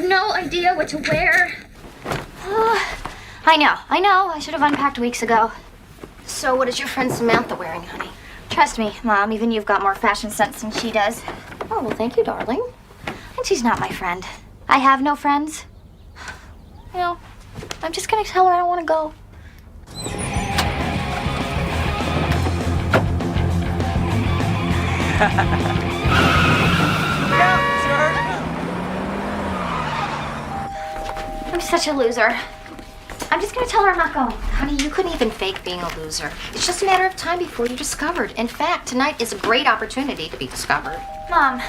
no idea what to wear. I know. I should have unpacked weeks ago. So what is your friend Samantha wearing, honey? Trust me, Mom, even you've got more fashion sense than she does. Oh, well, thank you, darling. And she's not my friend. I have no friends. You know, I'm just gonna tell her I don't want to go. I'm such a loser. I'm just gonna tell her I'm not going. Honey, you couldn't even fake being a loser. It's just a matter of time before you're discovered. In fact, tonight is a great opportunity to be discovered. Mom,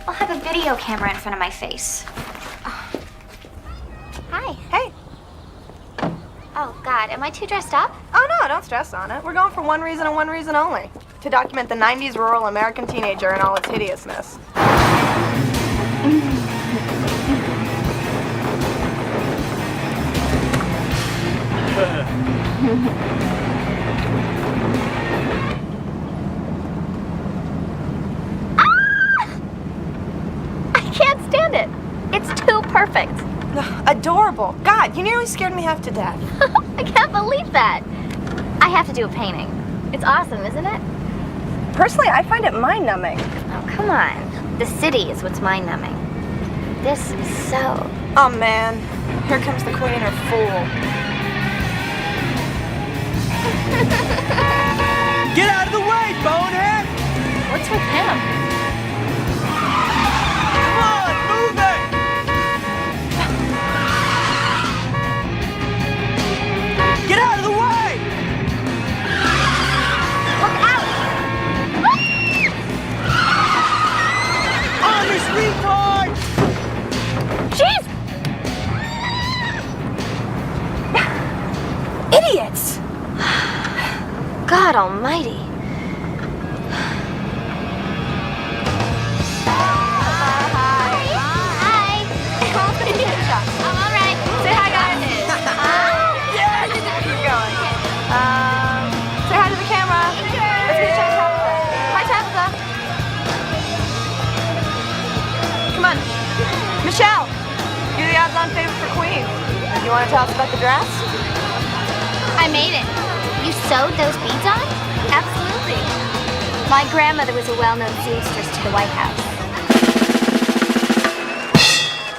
I'll have a video camera in front of my face. Hi. Hey. Oh, God, am I too dressed up? Oh, no, don't stress on it. We're going for one reason and one reason only. To document the 90s rural American teenager and all its hideousness. I can't stand it. It's too perfect. Adorable. God, you nearly scared me half to death. I can't believe that. I have to do a painting. It's awesome, isn't it? Personally, I find it mind-numbing. Oh, come on. The city is what's mind-numbing. This is so... Oh, man. Here comes the queen and her fool. Get out of the way, bonehead! What's with him? Come on, move it! Get out of the way! Look out! On this retard! Jeez! Idiots! God almighty. Hi. I'm all right. Say hi, guys. Yeah, keep going. Say hi to the camera. Let's meet Tabitha. Hi, Tabitha. Come on. Michelle, you're the odds-on favorite for Queen. You want to tell us about the dress? I made it. You sewed those beads on? Absolutely. My grandmother was a well-known seamstress to the White House.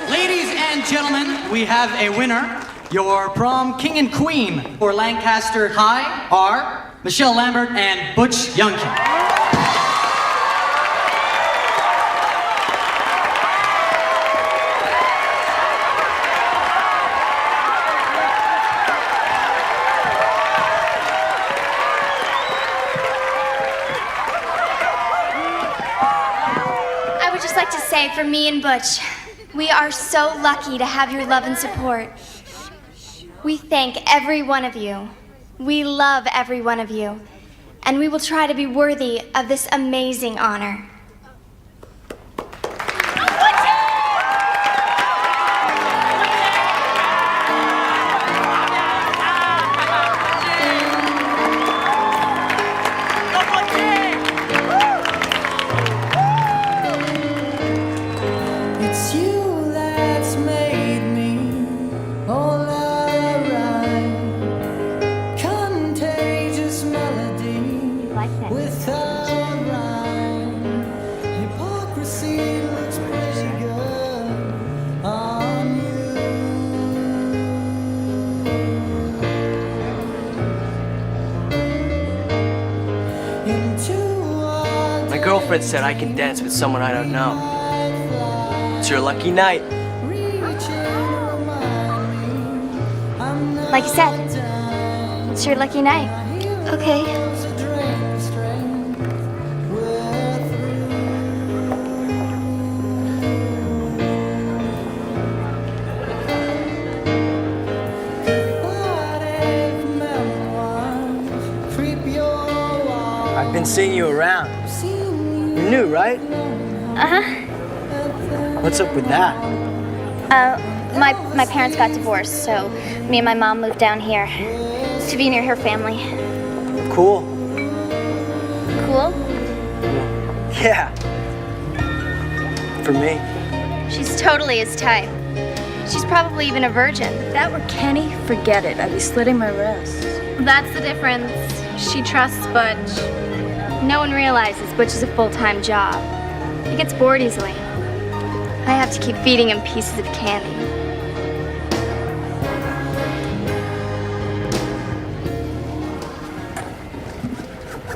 Ladies and gentlemen, we have a winner. Your prom king and queen for Lancaster High are Michelle Lambert and Butch Youngkin. I would just like to say, for me and Butch, we are so lucky to have your love and support. We thank every one of you. We love every one of you. And we will try to be worthy of this amazing honor. It's you that's made me all alright. Contagious melody without rhyme. Hypocrisy looks pretty good on you. My girlfriend said I can dance with someone I don't know. It's your lucky night. Like you said, it's your lucky night. Okay. I've been seeing you around. You're new, right? Uh-huh. What's up with that? My parents got divorced, so me and my mom moved down here to be near her family. Cool. Cool? Yeah. For me. She's totally his type. She's probably even a virgin. If that were Kenny, forget it. I'd be slitting my wrists. That's the difference. She trusts Butch. No one realizes Butch is a full-time job. He gets bored easily. I have to keep feeding him pieces of candy.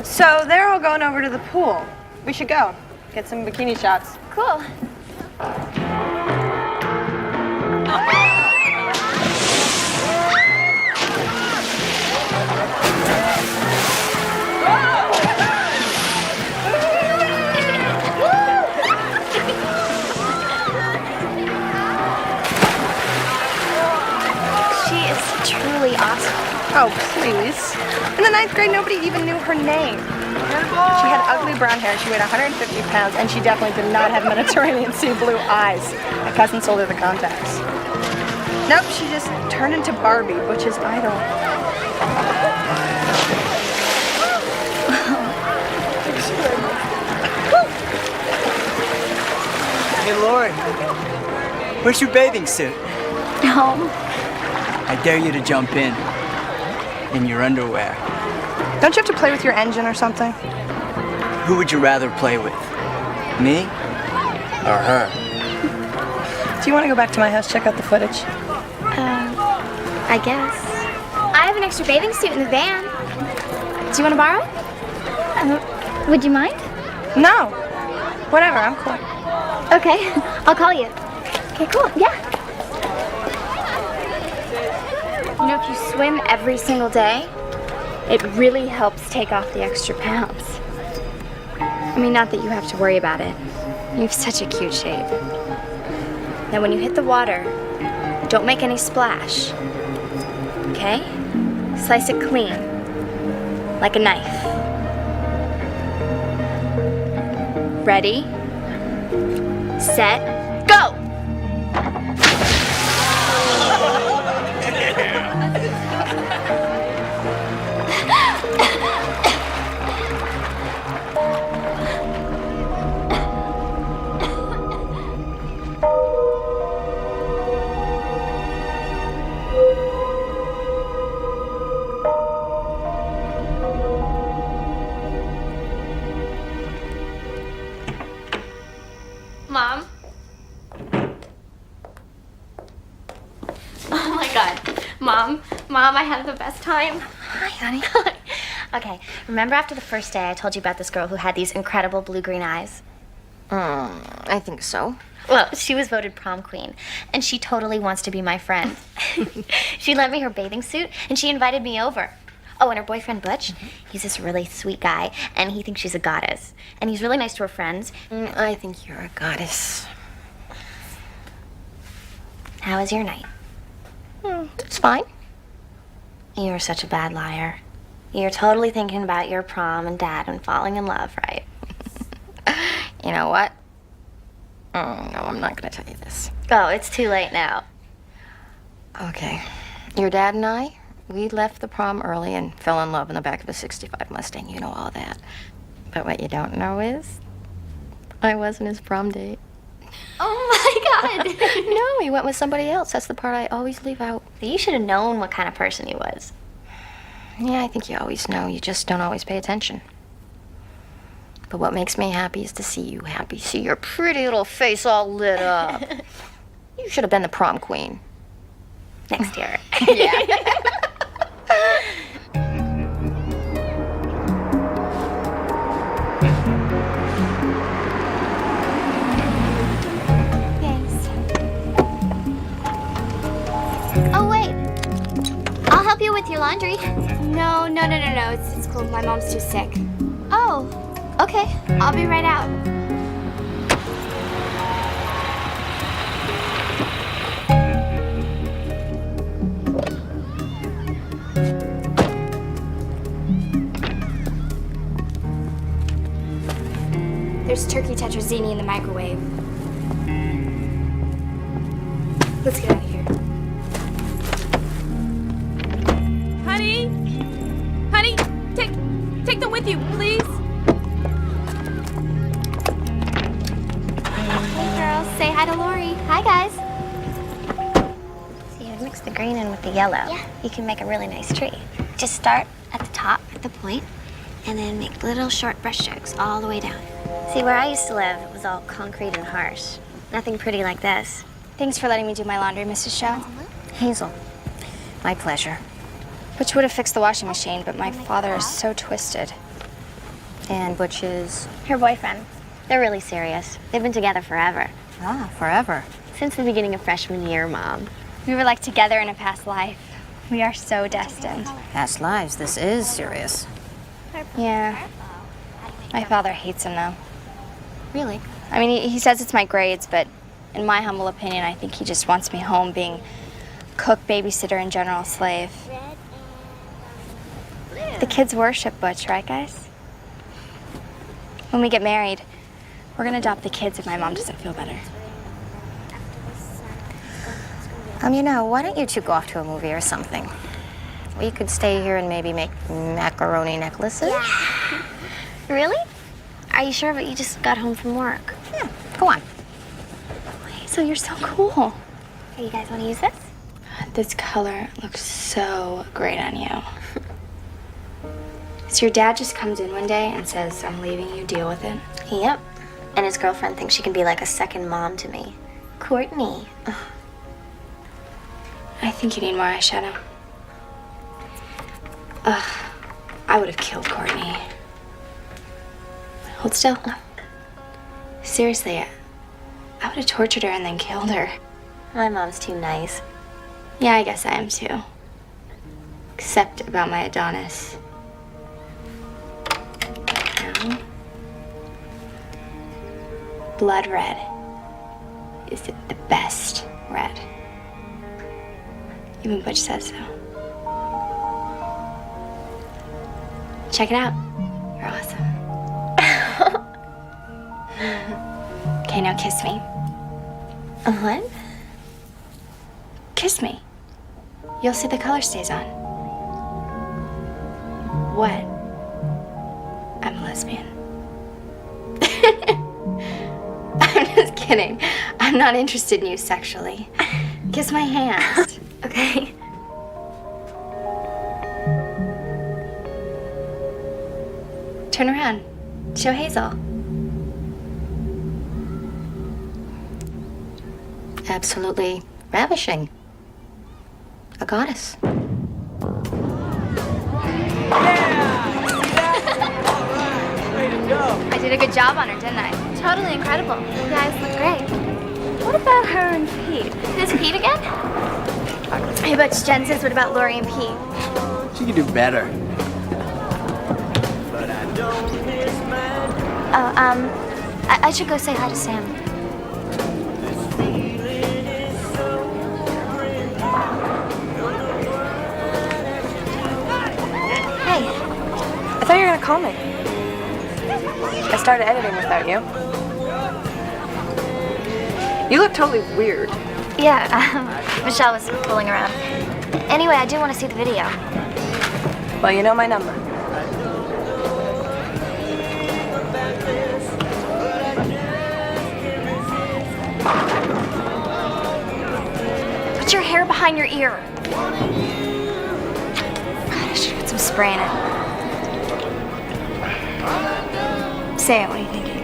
So they're all going over to the pool. We should go. Get some bikini shots. Cool. She is truly awesome. Oh, please. In the 9th grade, nobody even knew her name. She had ugly brown hair, she weighed 150 pounds, and she definitely did not have Mediterranean sea blue eyes. My cousin sold her the contacts. Nope, she just turned into Barbie, Butch's idol. Hey, Laurie, where's your bathing suit? No. I dare you to jump in your underwear. Don't you have to play with your engine or something? Who would you rather play with? Me or her? Do you want to go back to my house, check out the footage? I guess. I have an extra bathing suit in the van. Do you want to borrow it? Would you mind? No. Whatever, I'm cool. Okay, I'll call you. Okay, cool. Yeah. You know, if you swim every single day, it really helps take off the extra pounds. I mean, not that you have to worry about it. You have such a cute shape. Now, when you hit the water, don't make any splash. Okay? Slice it clean, like a knife. Ready? Set, go! Mom? Oh my God. Mom, I had the best time. Hi, honey. Okay, remember after the first day I told you about this girl who had these incredible blue-green eyes? I think so. Well, she was voted prom queen, and she totally wants to be my friend. She lent me her bathing suit, and she invited me over. Oh, and her boyfriend, Butch, he's this really sweet guy, and he thinks she's a goddess. And he's really nice to her friends. I think you're a goddess. How was your night? It's fine. You're such a bad liar. You're totally thinking about your prom and Dad and falling in love, right? You know what? No, I'm not going to tell you this. Oh, it's too late now. Okay. Your dad and I, we left the prom early and fell in love in the back of a '65 Mustang. You know all that. But what you don't know is, I wasn't his prom date. Oh my God! No, he went with somebody else. That's the part I always leave out. You should have known what kind of person he was. Yeah, I think you always know. You just don't always pay attention. But what makes me happy is to see you happy. See your pretty little face all lit up. You should have been the prom queen. Next year. Yeah. Thanks. Oh, wait. I'll help you with your laundry. No. It's cool. My mom's too sick. Oh, okay. I'll be right out. There's turkey tetrazzini in the microwave. Let's get out of here. Honey, take them with you, please. Hey girls, say hi to Laurie. Hi, guys. mix the green in with the yellow, you can make a really nice tree. Just start at the top, at the point, and then make little short brush strokes all the way down. See, where I used to live, it was all concrete and harsh. Nothing pretty like this. Thanks for letting me do my laundry, Mrs. Show. Hazel, my pleasure. Butch would have fixed the washing machine, but my father is so twisted. And Butch is? Her boyfriend. They're really serious. They've been together forever. Ah, forever. Since the beginning of freshman year, Mom. We were like together in a past life. We are so destined. Past lives, this is serious. Yeah. My father hates him, though. Really? I mean, he says it's my grades, but in my humble opinion, I think he just wants me home being cook, babysitter, and general slave. The kids worship Butch, right, guys? When we get married, we're gonna adopt the kids if my mom doesn't feel better. You know, why don't you two go off to a movie or something? We could stay here and maybe make macaroni necklaces. Yeah. Really? Are you sure? But you just got home from work. Yeah, go on. So you're so cool. Hey, you guys want to use this? This color looks so great on you. So your dad just comes in one day and says, I'm leaving you, deal with it? Yep. And his girlfriend thinks she can be like a second mom to me. Courtney. I think you need more eyeshadow. Ugh, I would have killed Courtney. Hold still. Seriously, I would have tortured her and then killed her. My mom's too nice. Yeah, I guess I am too. Except about my Adonis. Now, blood red is the best red. Even Butch says so. Check it out. You're awesome. Okay, now kiss me. What? Kiss me. You'll see the color stays on. What? I'm a lesbian. I'm just kidding. I'm not interested in you sexually. Kiss my hand. Okay. Turn around. Show Hazel. Absolutely ravishing. A goddess. I did a good job on her, didn't I? Totally incredible. You guys look great. What about her and Pete? Who's Pete again? Hey, Butch, Jen says, what about Laurie and Pete? She could do better. I should go say hi to Sam. Hey, I thought you were gonna call me. I started editing without you. You look totally weird. Yeah, Michelle was fooling around. Anyway, I do want to see the video. Well, you know my number. Put your hair behind your ear. God, I should put some spray in it. Say it, what are you thinking?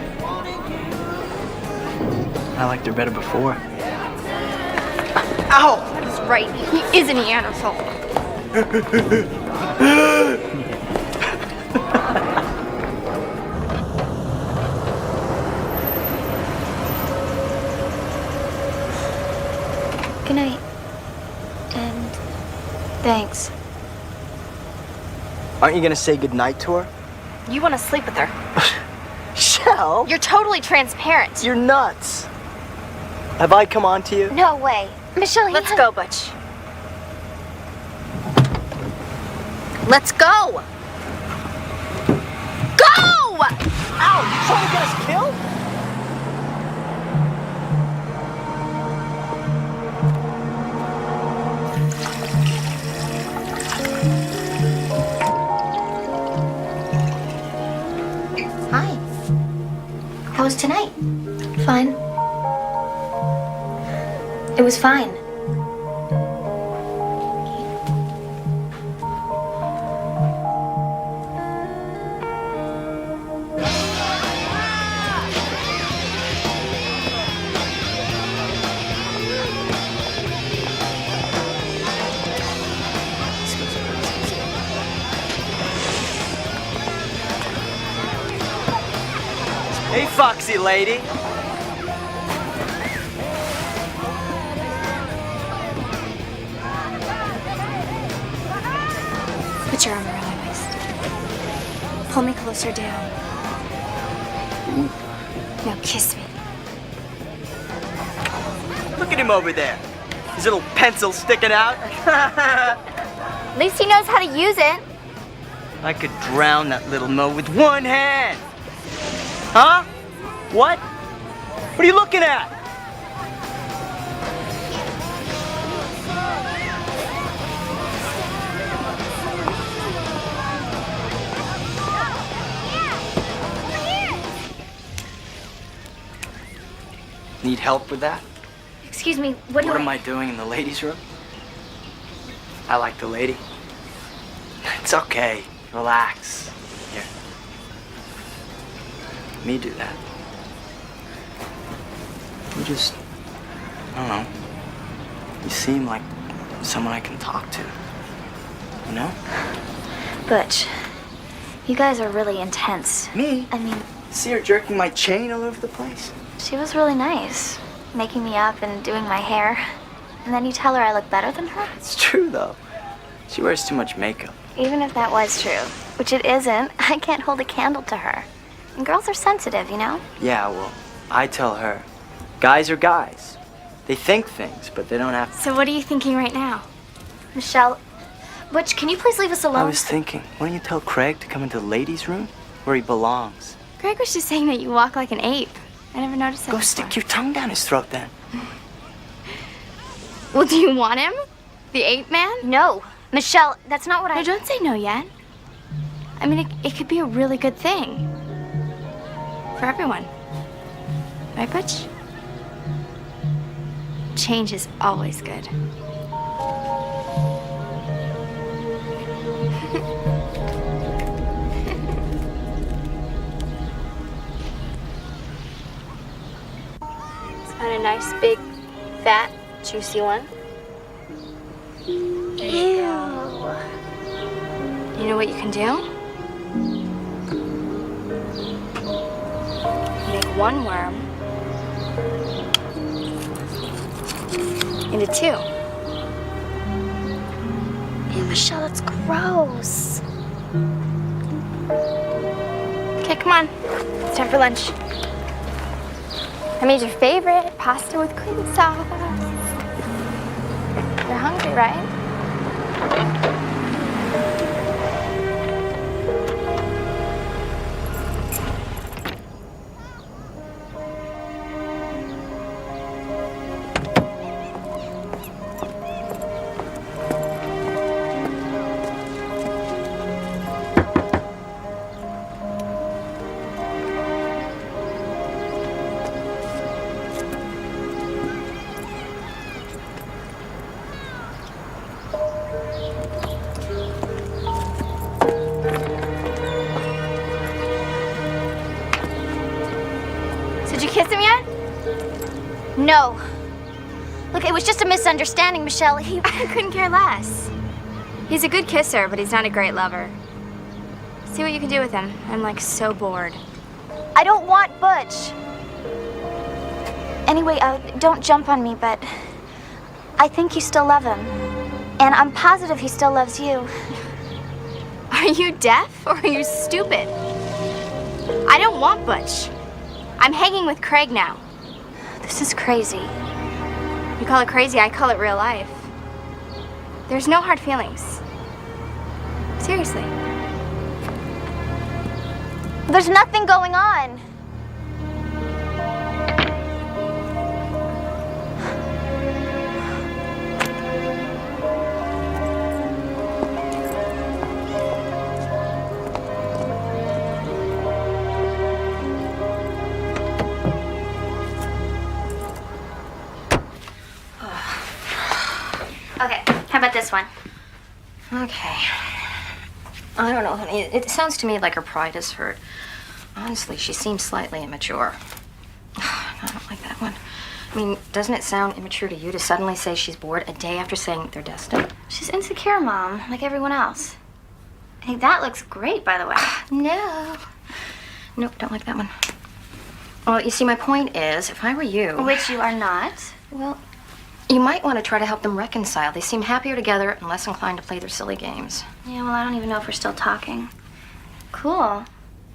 I liked her better before. Ow! That is right. He is a Neanderthal. Good night. And thanks. Aren't you gonna say goodnight to her? You want to sleep with her. Shell? You're totally transparent. You're nuts. Have I come on to you? No way. Michelle, Let's go, Butch. Let's go! Go! Ow! You trying to get us killed? Hi. How was tonight? Fine. It was fine. Hey, foxy lady. Put your arm around my waist. Pull me closer down. Now kiss me. Look at him over there. His little pencil sticking out. At least he knows how to use it. I could drown that little mo with one hand. Huh? What? What are you looking at? Need help with that? Excuse me, what What am I doing in the ladies' room? I like the lady. It's okay. Relax. Here. Let me do that. You just, I don't know. You seem like someone I can talk to. You know? Butch, you guys are really intense. Me? I mean, See her jerking my chain all over the place? she was really nice, making me up and doing my hair. And then you tell her I look better than her? It's true, though. She wears too much makeup. Even if that was true, which it isn't, I can't hold a candle to her. And girls are sensitive, you know? Yeah, well, I tell her, guys are guys. They think things, but they don't have to. So what are you thinking right now? Michelle, Butch, can you please leave us alone? I was thinking, why don't you tell Craig to come into the ladies' room where he belongs? Greg was just saying that you walk like an ape. I never noticed that Go before. stick your tongue down his throat then. Well, do you want him? The ape man? No. Michelle, that's not what No, don't say no yet. I mean, it could be a really good thing. For everyone. Right, Butch? Change is always good. Let's find a nice, big, fat, juicy one. There you go. You know what you can do? Make one worm into two. Ew, Michelle, that's gross. Okay, come on. It's time for lunch. I made your favorite pasta with cream sauce. You're hungry, right? Did you kiss him yet? No. Look, it was just a misunderstanding, Michelle. I couldn't care less. He's a good kisser, but he's not a great lover. See what you can do with him. I'm like so bored. I don't want Butch. Anyway, don't jump on me, but I think you still love him. And I'm positive he still loves you. Are you deaf or are you stupid? I don't want Butch. I'm hanging with Craig now. This is crazy. You call it crazy, I call it real life. There's no hard feelings. Seriously. There's nothing going on. Okay, how about this one? Okay. I don't know, honey. It sounds to me like her pride is hurt. Honestly, she seems slightly immature. I don't like that one. I mean, doesn't it sound immature to you to suddenly say she's bored a day after saying they're destined? She's insecure, Mom, like everyone else. Hey, that looks great, by the way. No. Nope, don't like that one. Well, you see, my point is, if I were you... Which you are not. Well, you might want to try to help them reconcile. They seem happier together and less inclined to play their silly games. Yeah, well, I don't even know if we're still talking. Cool.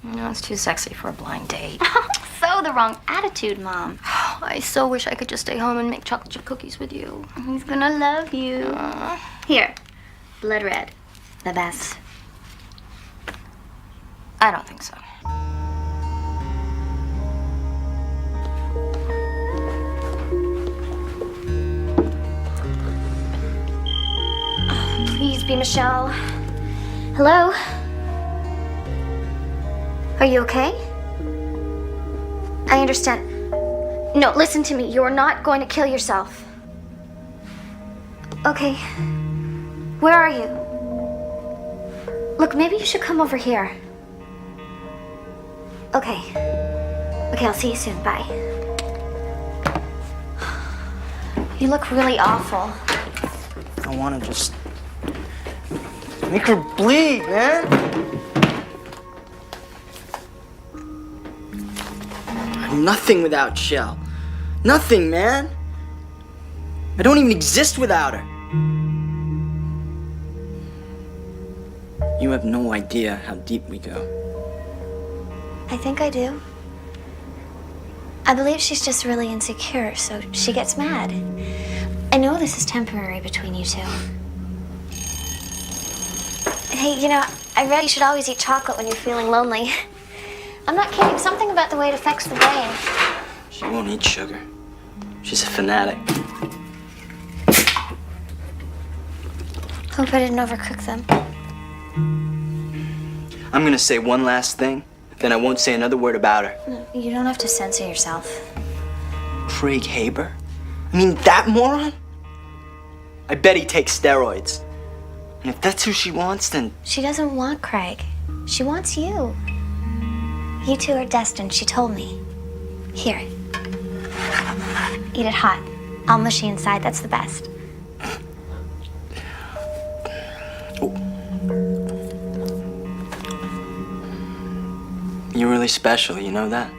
No, it's too sexy for a blind date. So the wrong attitude, Mom. I so wish I could just stay home and make chocolate chip cookies with you. He's gonna love you. Here, blood red. The best. I don't think so. Please be Michelle. Hello? Are you okay? I understand. No, listen to me. You're not going to kill yourself. Okay. Where are you? Look, maybe you should come over here. Okay. Okay, I'll see you soon. Bye. You look really awful. I want to just make her bleed, man. I'm nothing without Shell. Nothing, man. I don't even exist without her. You have no idea how deep we go. I think I do. I believe she's just really insecure, so she gets mad. I know this is temporary between you two. Hey, you know, I read you should always eat chocolate when you're feeling lonely. I'm not kidding. Something about the way it affects the brain. She won't eat sugar. She's a fanatic. Hope I didn't overcook them. I'm gonna say one last thing, then I won't say another word about her. No, you don't have to censor yourself. Craig Haber? I mean, that moron? I bet he takes steroids. And if that's who she wants, then... She doesn't want Craig. She wants you. You two are destined, she told me. Here. Eat it hot. All mushy inside, that's the best. You're really special, you know that?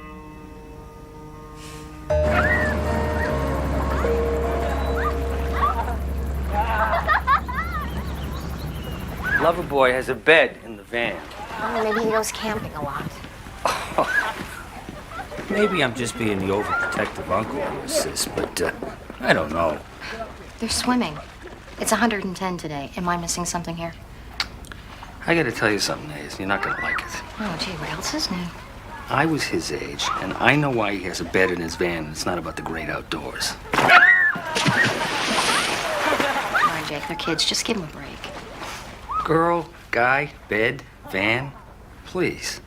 Loverboy has a bed in the van. Oh, maybe he goes camping a lot. Maybe I'm just being the overprotective uncle here, sis, but I don't know. They're swimming. It's 110 today. Am I missing something here? I gotta tell you something, Hayes. You're not gonna like it. Oh, gee, what else is new? I was his age, and I know why he has a bed in his van, and it's not about the great outdoors. Come on, Jake. They're kids. Just give them a break. Girl, guy, bed, van, please.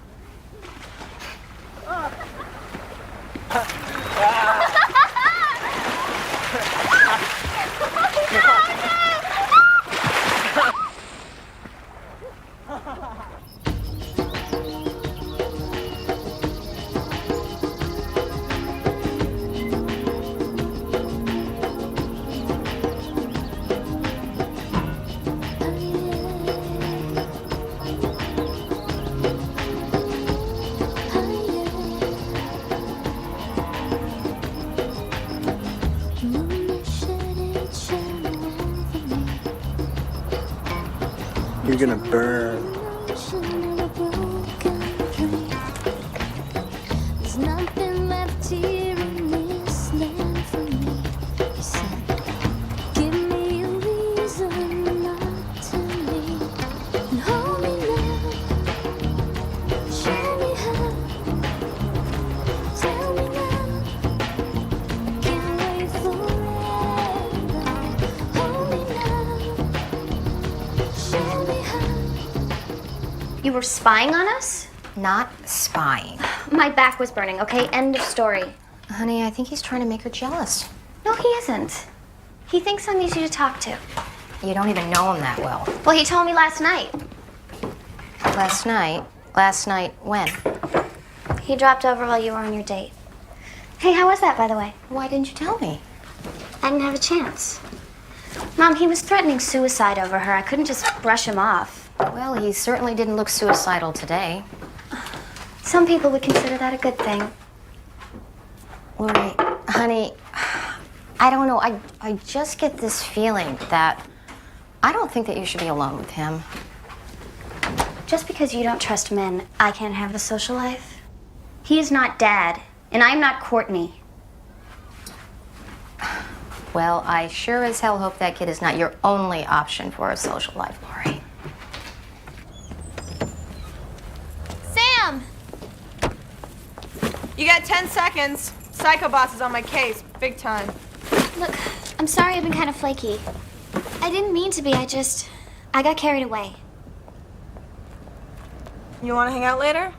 You're gonna burn. There's nothing left here in this land for me. You said, give me a reason not to leave. And hold me now. Show me how. Tell me now. Can't wait forever. Hold me now. Show me how. You were spying on us? Not spying. My back was burning, okay? End of story. Honey, I think he's trying to make her jealous. No, he isn't. He thinks I'm easy to talk to. You don't even know him that well. Well, he told me last night. Last night? Last night when? He dropped over while you were on your date. Hey, how was that, by the way? Why didn't you tell me? I didn't have a chance. Mom, he was threatening suicide over her. I couldn't just brush him off. Well, he certainly didn't look suicidal today. Some people would consider that a good thing. Laurie, honey, I don't know. I just get this feeling that I don't think that you should be alone with him. Just because you don't trust men, I can't have a social life. He is not Dad, and I'm not Courtney. Well, I sure as hell hope that kid is not your only option for a social life, Laurie. Sam! You got 10 seconds. Psycho Boss is on my case, big time. Look, I'm sorry I've been kind of flaky. I didn't mean to be, I got carried away. You want to hang out later?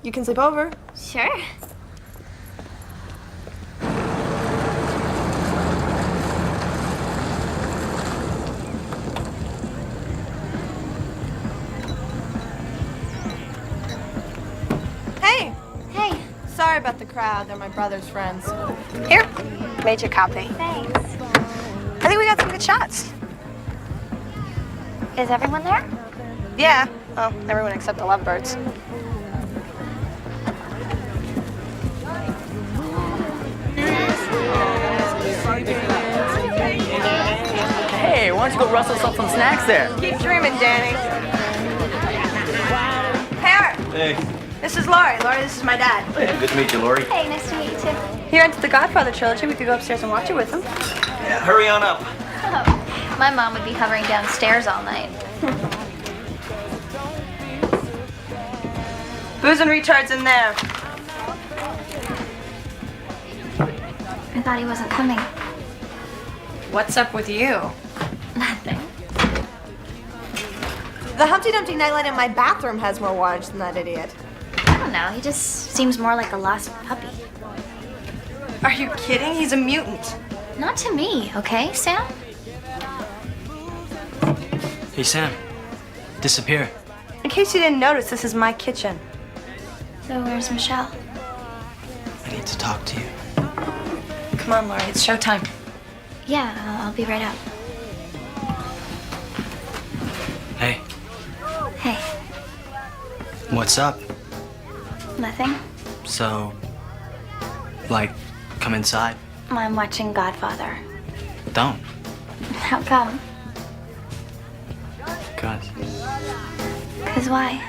You can sleep over. Sure. Hey! Hey. Sorry about the crowd. They're my brother's friends. Here, made you a copy. Thanks. I think we got some good shots. Is everyone there? Yeah. Well, everyone except the lovebirds. Hey, why don't you go rustle up some snacks there? Keep dreaming, Danny. Hey, Art. Hey. This is Laurie. Laurie, this is my dad. Hey, good to meet you, Laurie. Hey, nice to meet you too. You're into the Godfather trilogy. We could go upstairs and watch it with him. Yeah, hurry on up. Oh, my mom would be hovering downstairs all night. Booze and retards in there. I thought he wasn't coming. What's up with you? Nothing. The Humpty Dumpty nightlight in my bathroom has more wattage than that idiot. I don't know, he just seems more like a lost puppy. Are you kidding? He's a mutant. Not to me, okay, Sam? Hey, Sam. Disappear. In case you didn't notice, this is my kitchen. So where's Michelle? I need to talk to you. Come on, Laurie. It's showtime. Yeah, I'll be right up. Hey, Hey, what's up? nothing. So, like, come inside. I'm watching Godfather. Don't. How come? 'Cause 'Cause why?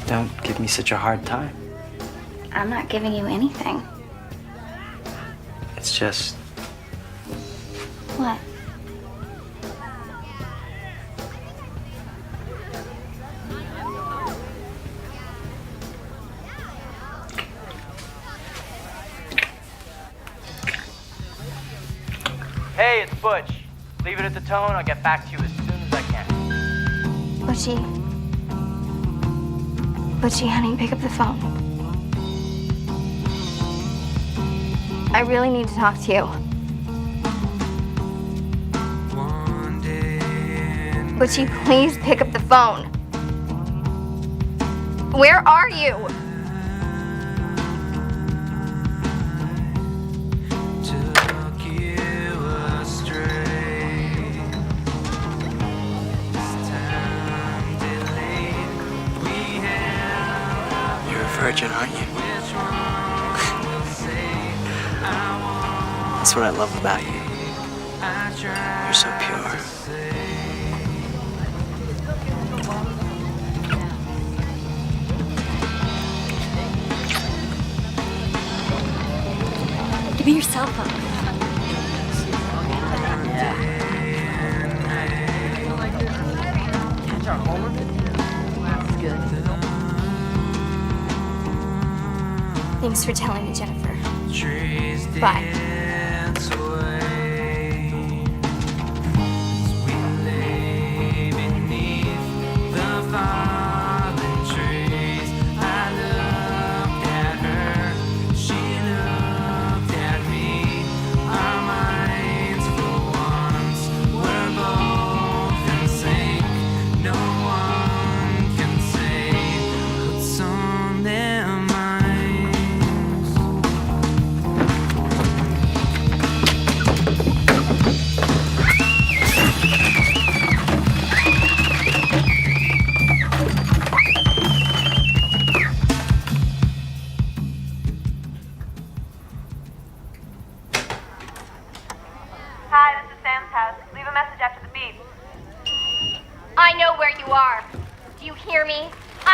don't give me such a hard time. I'm not giving you anything. It's just, What? Hey, it's Butch. Leave it at the tone. I'll get back to you as soon as I can. Butchie, honey, pick up the phone. I really need to talk to you. Butchie, please pick up the phone. Where are you? virgin, aren't you? That's what I love about you. You're so pure. Give me your cell phone. Thanks for telling me, Jennifer. Bye.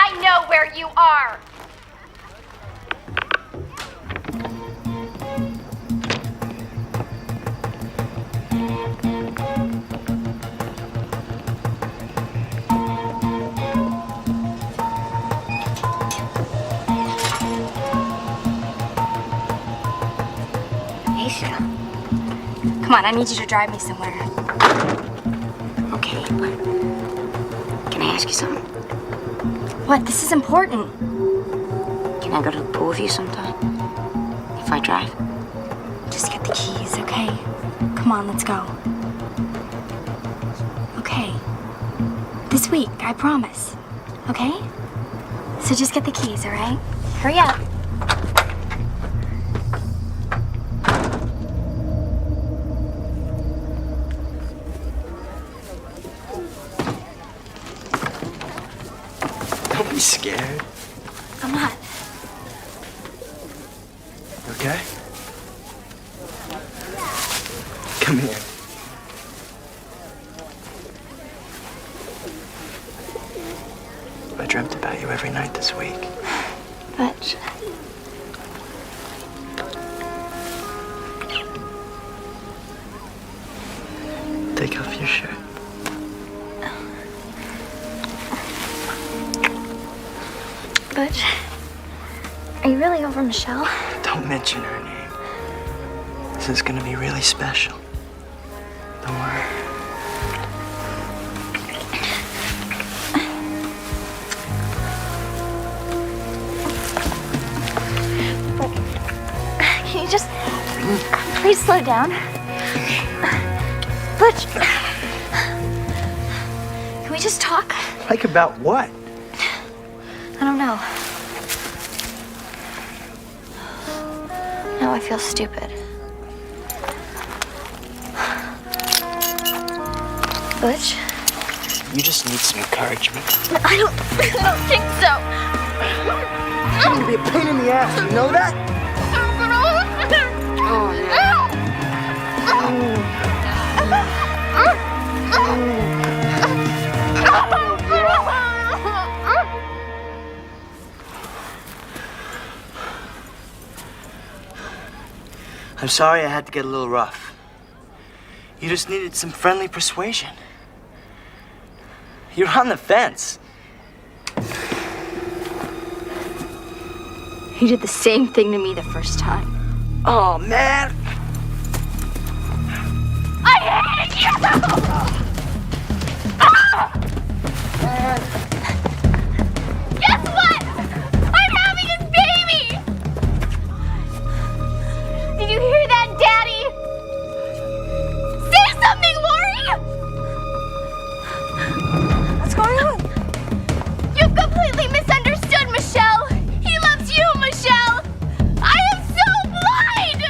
I know where you are. Hey, Shell. Come on, I need you to drive me somewhere. Okay, but can I ask you something? What? This is important. Can I go to the pool with you sometime? If I drive? Just get the keys, okay? Come on, let's go. Okay. This week, I promise. Okay? So just get the keys, all right? Hurry up. Don't be scared. I'm not. Okay? Come here. I dreamt about you every night this week. Butch. Take off your shirt. Butch. Are you really over Michelle? Don't mention her name. This is gonna be really special. Don't worry. Can you just please slow down? Butch. Can we just talk? Like about what? I don't know. Now I feel stupid. Butch? You just need some encouragement. I don't think so. You're gonna be a pain in the ass, you know that? Oh, yeah. I'm sorry I had to get a little rough. You just needed some friendly persuasion. You're on the fence. You did the same thing to me the first time. Oh, man. I hate you! Guess what? I'm having a baby! Did you hear that, Daddy? Say something, Laurie! What's going on? You've completely misunderstood, Michelle. He loves you, Michelle. I am so blind.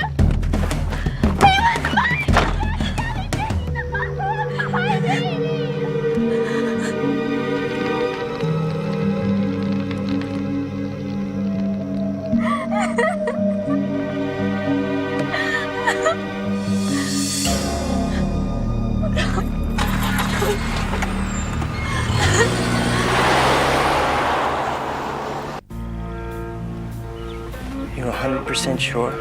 He was mine. My baby. You're 100% sure?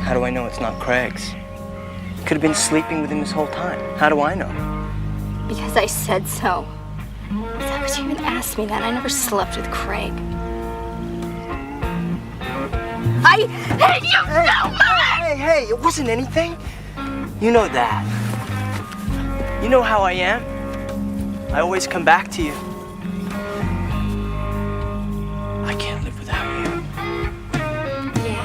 How do I know it's not Craig's? Could have been sleeping with him this whole time. How do I know? Because I said so. How could you even ask me that? I never slept with Craig. I hate you so much! Hey, it wasn't anything. You know that. You know how I am. I always come back to you. I can't live without you. Yeah.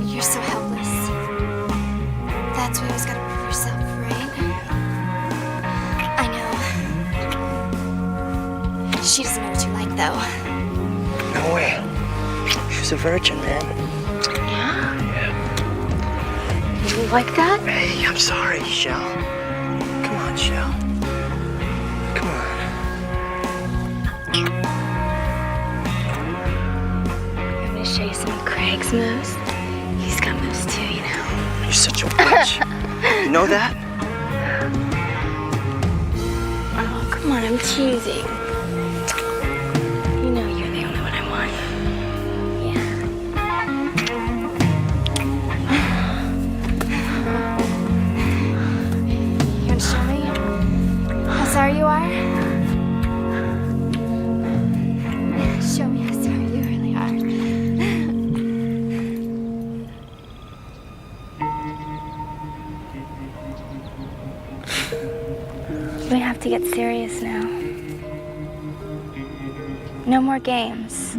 You're so helpless. That's why you always gotta prove yourself, right? I know. She doesn't know what you like, though. No way. She's a virgin, man. Yeah? You like that? Hey, I'm sorry, Shell. Come on, Shell. Come on. I'm gonna show you some of Craig's moves. He's got moves too, you know. You're such a bitch. You know that? Oh, come on, I'm teasing. You know you're the only one I want. You want to show me how sorry you are? Show me how sorry you really are. We have to get serious now. No more games.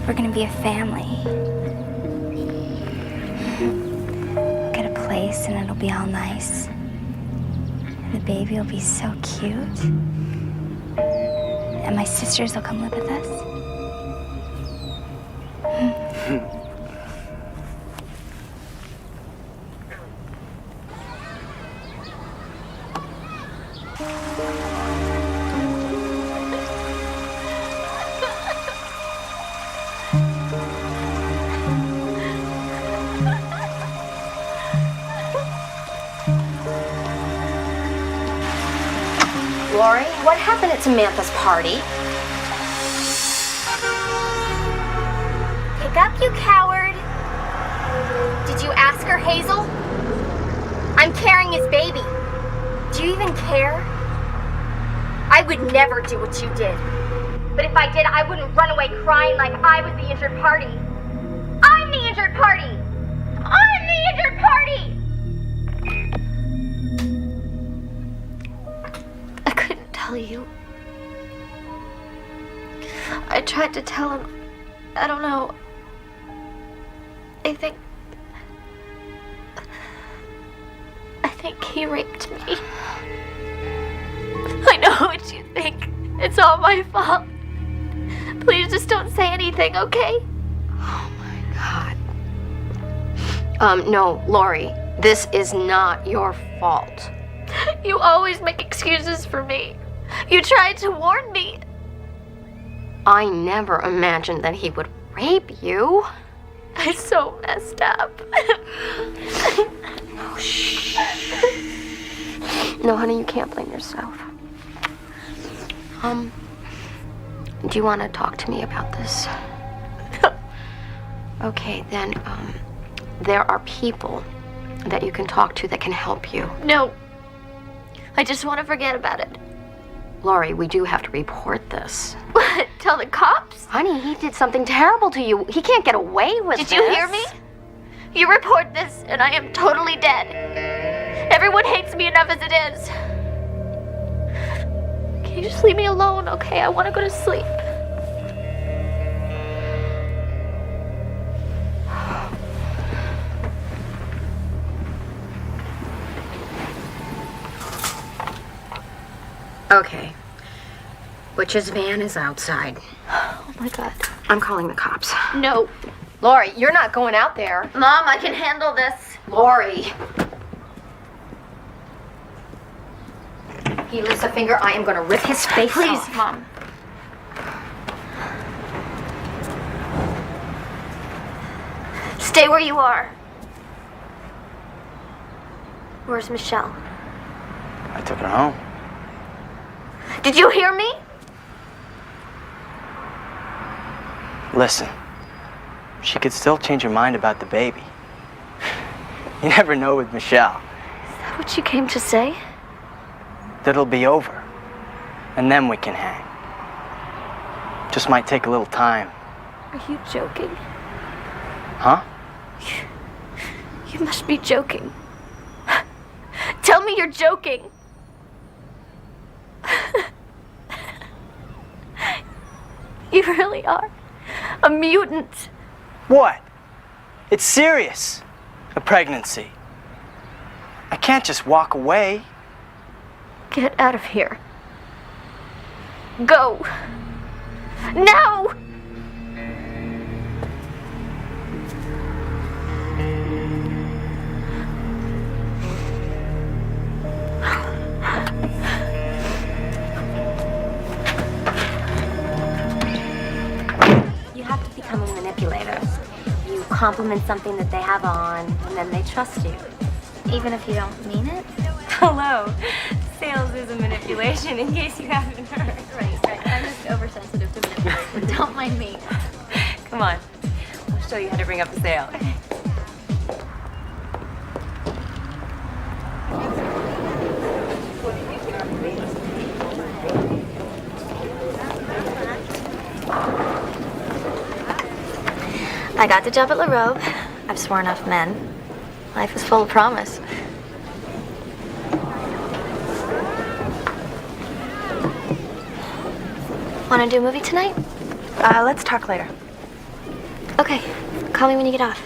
We're gonna be a family. We'll get a place and it'll be all nice. And the baby will be so cute. And my sisters will come live with us. Laurie, what happened at Samantha's party? Pick up, you coward. Did you ask her, Hazel? I'm carrying his baby. Do you even care? I would never do what you did. But if I did, I wouldn't run away crying like I was the injured party. I'm the injured party! I'm the injured party! I couldn't tell you. I tried to tell him. I don't know. I think he raped me. I know what you think. It's all my fault. Please just don't say anything, okay? Oh my God. No, Laurie, this is not your fault. You always make excuses for me. You tried to warn me. I never imagined that he would rape you. I'm so messed up. Oh, shh. No, honey, you can't blame yourself. Do you want to talk to me about this? Okay, then, there are people that you can talk to that can help you. No. I just want to forget about it. Laurie, we do have to report this. What? Tell the cops? Honey, he did something terrible to you. He can't get away with this. Did you hear me? You report this, and I am totally dead. Everyone hates me enough as it is. Can you just leave me alone, okay? I want to go to sleep. Okay. Butch's van is outside. Oh my God. I'm calling the cops. No. Laurie, you're not going out there. Mom, I can handle this. Laurie. He lifts a finger, I am going to rip his face Please, off. Mom. Stay where you are. Where's Michelle? I took her home. Did you hear me? Listen, she could still change her mind about the baby. You never know with Michelle. Is that what you came to say? That it'll be over, and then we can hang. Just might take a little time. Are you joking? Huh? You must be joking. Tell me you're joking. You really are a mutant. What? It's serious. A pregnancy. I can't just walk away. Get out of here. Go. Now! You have to become a manipulator. compliment something that they have on, and then they trust you. Even if you don't mean it? Hello. Sales is a manipulation, in case you haven't heard. Right. I'm just oversensitive to manipulation. Don't mind me. Come on. I'll show you how to bring up the sale. I got the job at La Robe. I've sworn off men. Life is full of promise. Want to do a movie tonight? Let's talk later. Okay. Call me when you get off.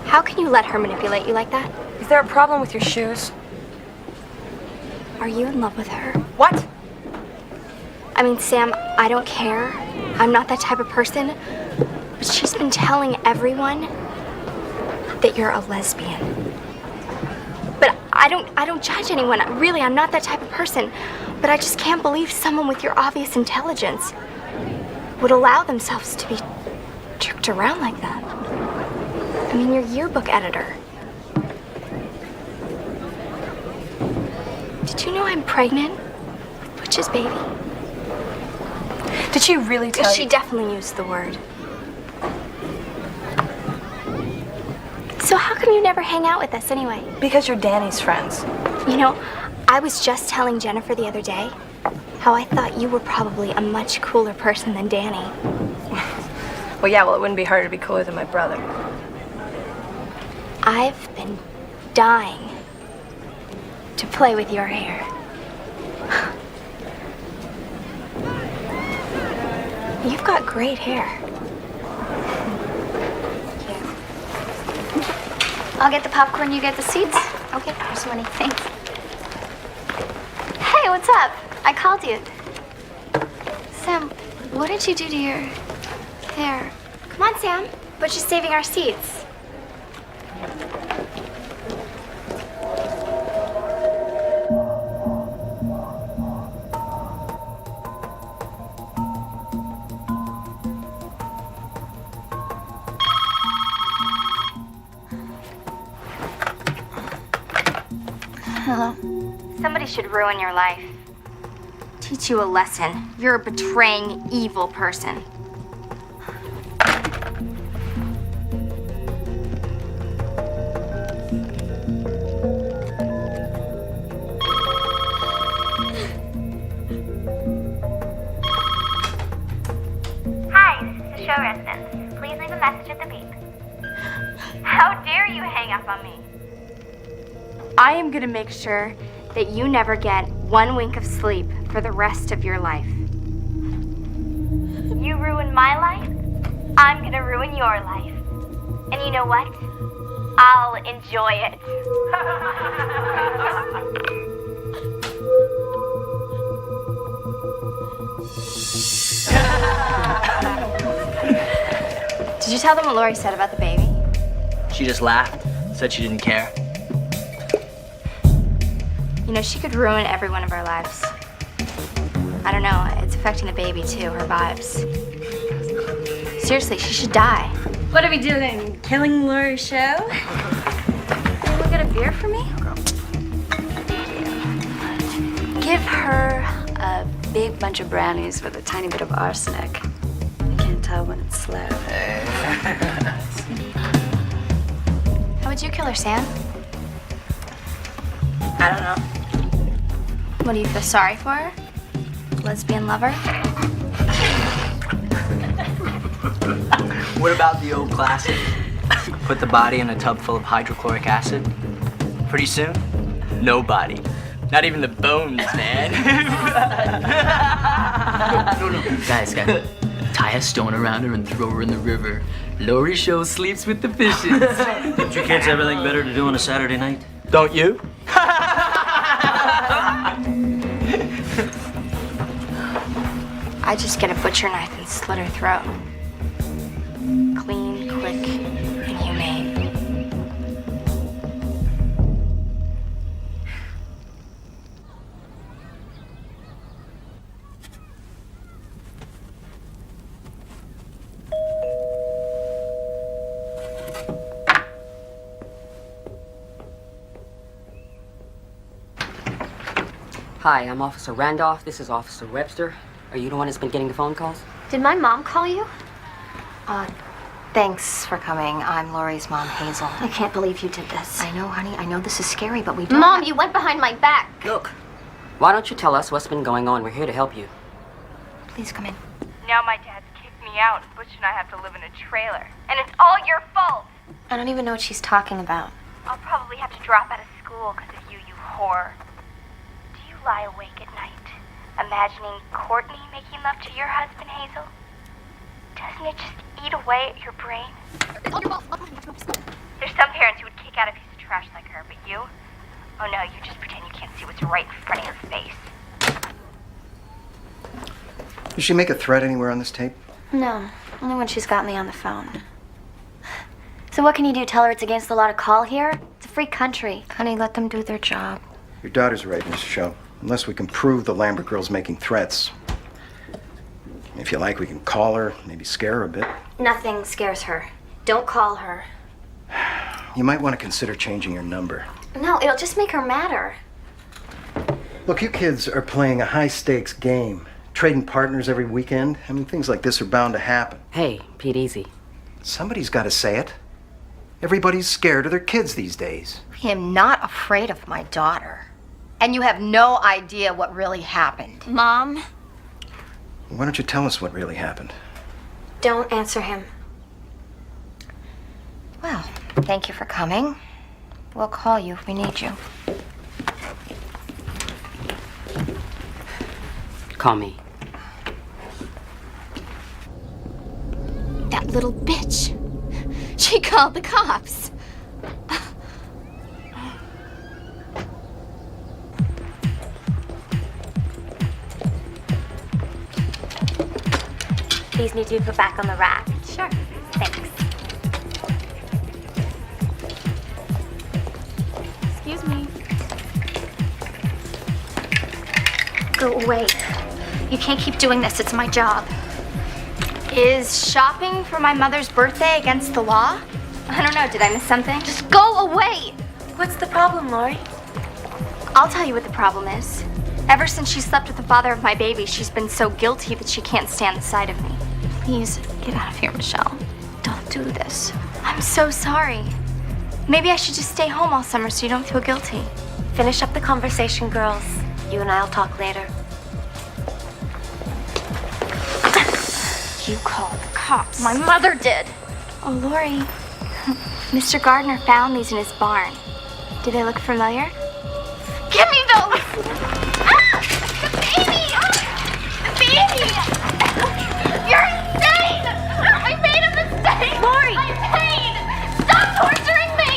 How can you let her manipulate you like that? Is there a problem with your shoes? Are you in love with her? What? I mean, Sam, I don't care. I'm not that type of person. But she's been telling everyone that you're a lesbian. But I don't judge anyone. Really, I'm not that type of person. But I just can't believe someone with your obvious intelligence would allow themselves to be jerked around like that. I mean, you're yearbook editor. Did you know I'm pregnant with Butch's baby? Did she really tell you? She definitely used the word. So how come you never hang out with us anyway? Because you're Danny's friends. You know, I was just telling Jennifer the other day how I thought you were probably a much cooler person than Danny. Well, yeah, it wouldn't be harder to be cooler than my brother. I've been dying to play with your hair. You've got great hair. I'll get the popcorn, you get the seats. Okay, here's money. Thanks. Hey, what's up? I called you. Sam, what did you do to your hair? Come on, Sam. Butch is saving our seats. Hello. Somebody should ruin your life. Teach you a lesson. You're a betraying, evil person. Hi, this is the show residence. Please leave a message at the beep. How dare you hang up on me? I am gonna make sure that you never get one wink of sleep for the rest of your life. You ruined my life, I'm gonna ruin your life. And you know what? I'll enjoy it. Did you tell them what Laurie said about the baby? She just laughed, said she didn't care. You know, she could ruin every one of our lives. I don't know, it's affecting the baby too, her vibes. Seriously, she should die. What are we doing? Killing Laurie Show? Hey, look at a beer for me? Give her a big bunch of brownies with a tiny bit of arsenic. You can't tell when it's slow. How would you kill her, Sam? I don't know. What, do you feel sorry for her? Lesbian lover? What about the old classic? Put the body in a tub full of hydrochloric acid. Pretty soon, no body. Not even the bones, man. No. Guys. Tie a stone around her and throw her in the river. Laurie Show sleeps with the fishes. Don't you kids have anything better to do on a Saturday night? Don't you? I just get a butcher knife and slit her throat. Clean, quick, and humane. Hi, I'm Officer Randolph. This is Officer Webster. Are you the one that's been getting the phone calls? Did my mom call you? Thanks for coming. I'm Laurie's mom, Hazel. I can't believe you did this. I know, honey. I know this is scary, but we don't. Mom, you went behind my back. Look, why don't you tell us what's been going on? We're here to help you. Please come in. Now my dad's kicked me out, and Butch and I have to live in a trailer. And it's all your fault! I don't even know what she's talking about. I'll probably have to drop out of school because of you, you whore. Do you lie awake at night, imagining Courtney making love to your husband, Hazel? Doesn't it just eat away at your brain? There's some parents who would kick out a piece of trash like her, but you? Oh no, you just pretend you can't see what's right in front of your face. Did she make a threat anywhere on this tape? No, only when she's got me on the phone. So what can you do? Tell her it's against the law to call here? It's a free country. Honey, let them do their job. Your daughter's right, Miss Show. Unless we can prove the Lambert girl's making threats. If you like, we can call her, maybe scare her a bit. Nothing scares her. Don't call her. You might want to consider changing your number. No, it'll just make her madder. Look, you kids are playing a high-stakes game. Trading partners every weekend. I mean, things like this are bound to happen. Hey, Pete, easy. Somebody's got to say it. Everybody's scared of their kids these days. I am not afraid of my daughter. And you have no idea what really happened. Mom, Why don't you tell us what really happened? don't answer him. Well, thank you for coming. We'll call you if we need you. Call me. That little bitch. She called the cops. These need to be put back on the rack. Sure. Thanks. Excuse me. Go away. You can't keep doing this. It's my job. Is shopping for my mother's birthday against the law? I don't know, did I miss something? Just go away. What's the problem, Laurie? I'll tell you what the problem is. Ever since she slept with the father of my baby, she's been so guilty that she can't stand the sight of me. Please, get out of here, Michelle. Don't do this. I'm so sorry. Maybe I should just stay home all summer so you don't feel guilty. Finish up the conversation, girls. You and I'll talk later. You called the cops. My mother did. Oh, Laurie. Mr. Gardner found these in his barn. Do they look familiar? Give me those! Ah! The baby! The baby! You're insane! I made a mistake! Laurie! I'm in pain! Stop torturing me!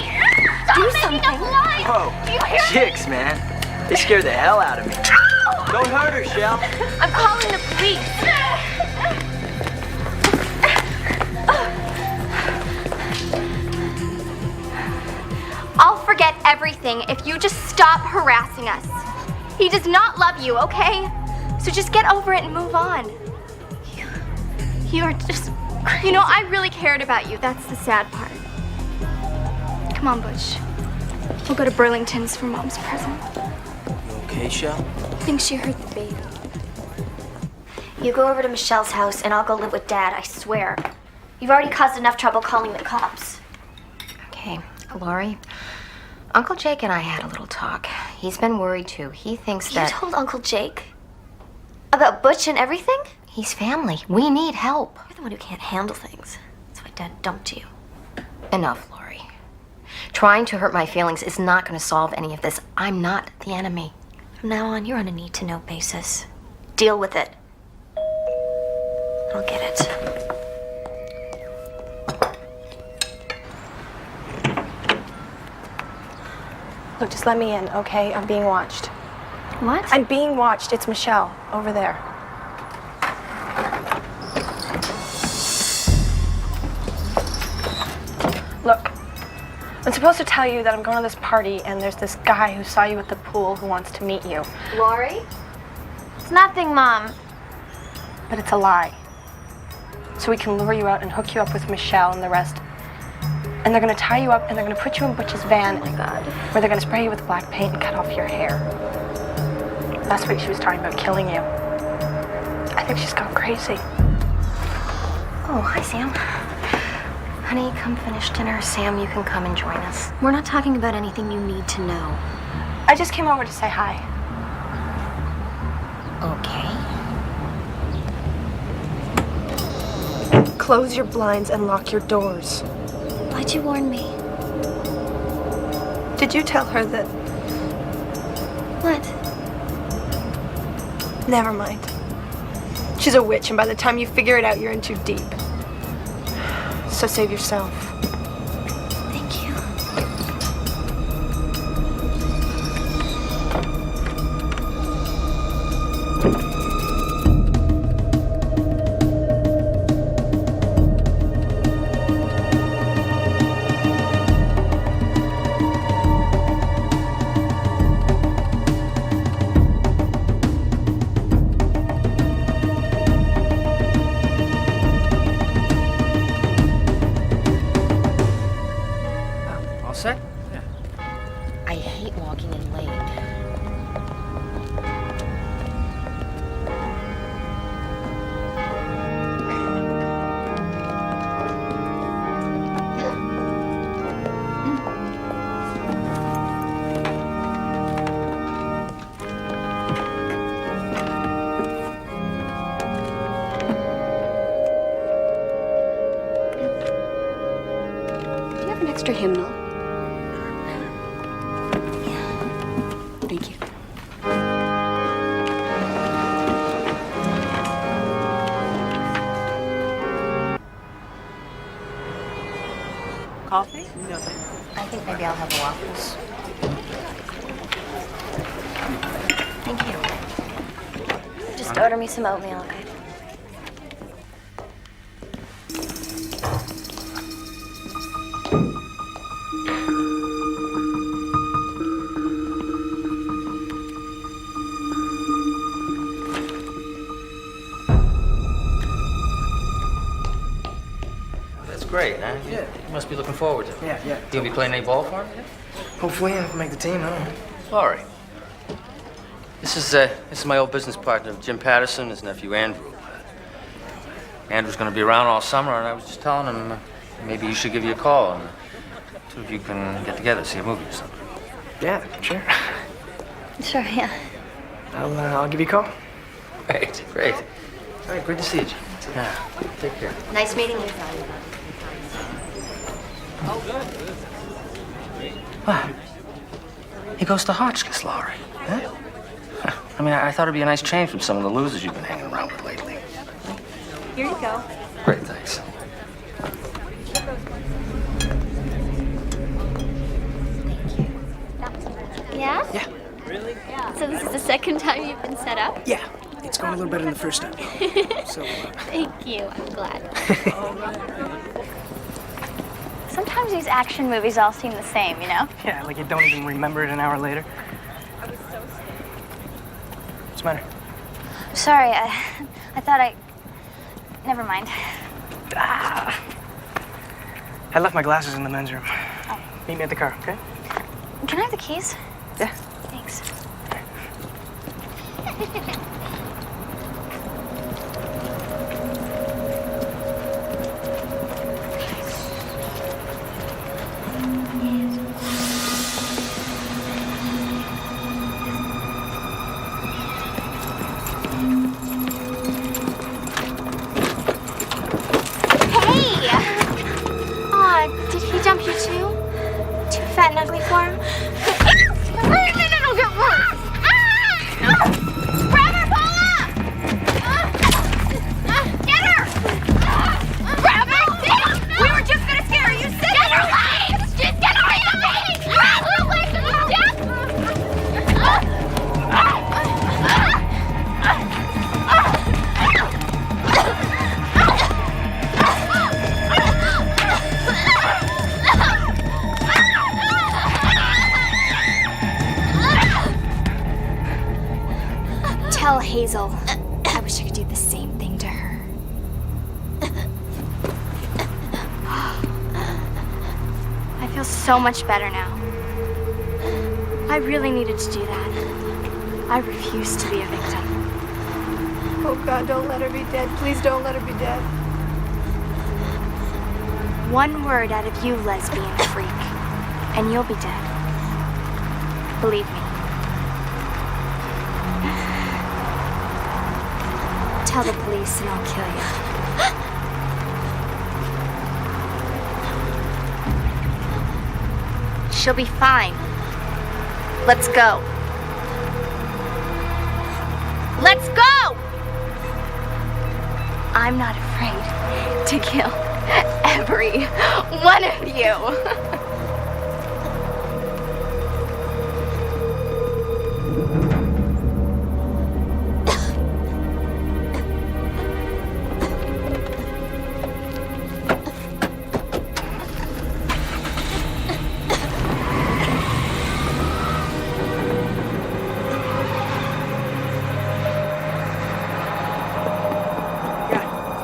Stop Do making something. up lies! Whoa, Do you hear chicks, man. They scared the hell out of me. Don't hurt her, Shell. I'm calling the police. I'll forget everything if you just stop harassing us. He does not love you, okay? So just get over it and move on. You're just crazy. You know, I really cared about you. That's the sad part. Come on, Butch. We'll go to Burlington's for Mom's present. Okay, Shell? I think she hurt the baby. You go over to Michelle's house and I'll go live with Dad, I swear. You've already caused enough trouble calling the cops. Okay, Laurie. Uncle Jake and I had a little talk. He's been worried too. He thinks You that told Uncle Jake? About Butch and everything? he's family. We need help. You're the one who can't handle things. That's why Dad dumped you. Enough, Laurie. Trying to hurt my feelings is not going to solve any of this. I'm not the enemy. From now on, you're on a need-to-know basis. Deal with it. I'll get it. Look, just let me in, okay? I'm being watched. What? I'm being watched. It's Michelle, over there. Look, I'm supposed to tell you that I'm going to this party and there's this guy who saw you at the pool who wants to meet you. Laurie? It's nothing, Mom. But it's a lie. So we can lure you out and hook you up with Michelle and the rest. And they're gonna tie you up and they're gonna put you in Butch's van. Oh my God. Where they're gonna spray you with black paint and cut off your hair. Last week she was talking about killing you. I think she's gone crazy. Oh, hi, Sam. Honey, come finish dinner. Sam, you can come and join us. We're not talking about anything you need to know. I just came over to say hi. Okay. Close your blinds and lock your doors. Why'd you warn me? Did you tell her that... What? Never mind. She's a witch, and by the time you figure it out, you're in too deep. So save yourself. Thank you. Set? Yeah. I hate walking in late. Do you have an extra hymnal? Thank you. Coffee? No, I think maybe I'll have waffles. Thank you. Just order me some oatmeal, okay? Great, huh? Yeah. You must be looking forward to it. Yeah. You gonna be playing any ball for him? Hopefully I can make the team, I don't know. Laurie. This is my old business partner, Jim Patterson, his nephew Andrew. Andrew's gonna be around all summer, and I was just telling him maybe you should give you a call, and the two of you can get together, see a movie or something. Yeah, sure. Sure, yeah. I'll give you a call. Great. All right, great to see you, Jim. Yeah, take care. Nice meeting you. What? He goes to Hotchkiss, Laurie. Huh? I mean, I thought it'd be a nice change from some of the losers you've been hanging around with lately. Here you go. Great, thanks. Yeah? Yeah. Really? So this is the second time you've been set up? Yeah, it's going a little better than the first time. So, Thank you. I'm glad. Sometimes these action movies all seem the same, you know? Yeah, like you don't even remember it an hour later. What's the matter? Sorry, I thought I... Never mind. I left my glasses in the men's room. Oh. Meet me at the car, okay? Can I have the keys? Yeah. Thanks. Did he jump you too? Too fat and ugly for him? No, get worse! Grab her, Paula! Get her! Grab her! We were just gonna scare her, you said get her legs! Just get away from me! Grab her legs and Tell Hazel I wish I could do the same thing to her. I feel so much better now. I really needed to do that. I refuse to be a victim. Oh God, don't let her be dead. Please don't let her be dead. One word out of you, lesbian freak, and you'll be dead. Believe me. Tell the police and I'll kill you. She'll be fine. Let's go. Let's go! I'm not afraid to kill every one of you.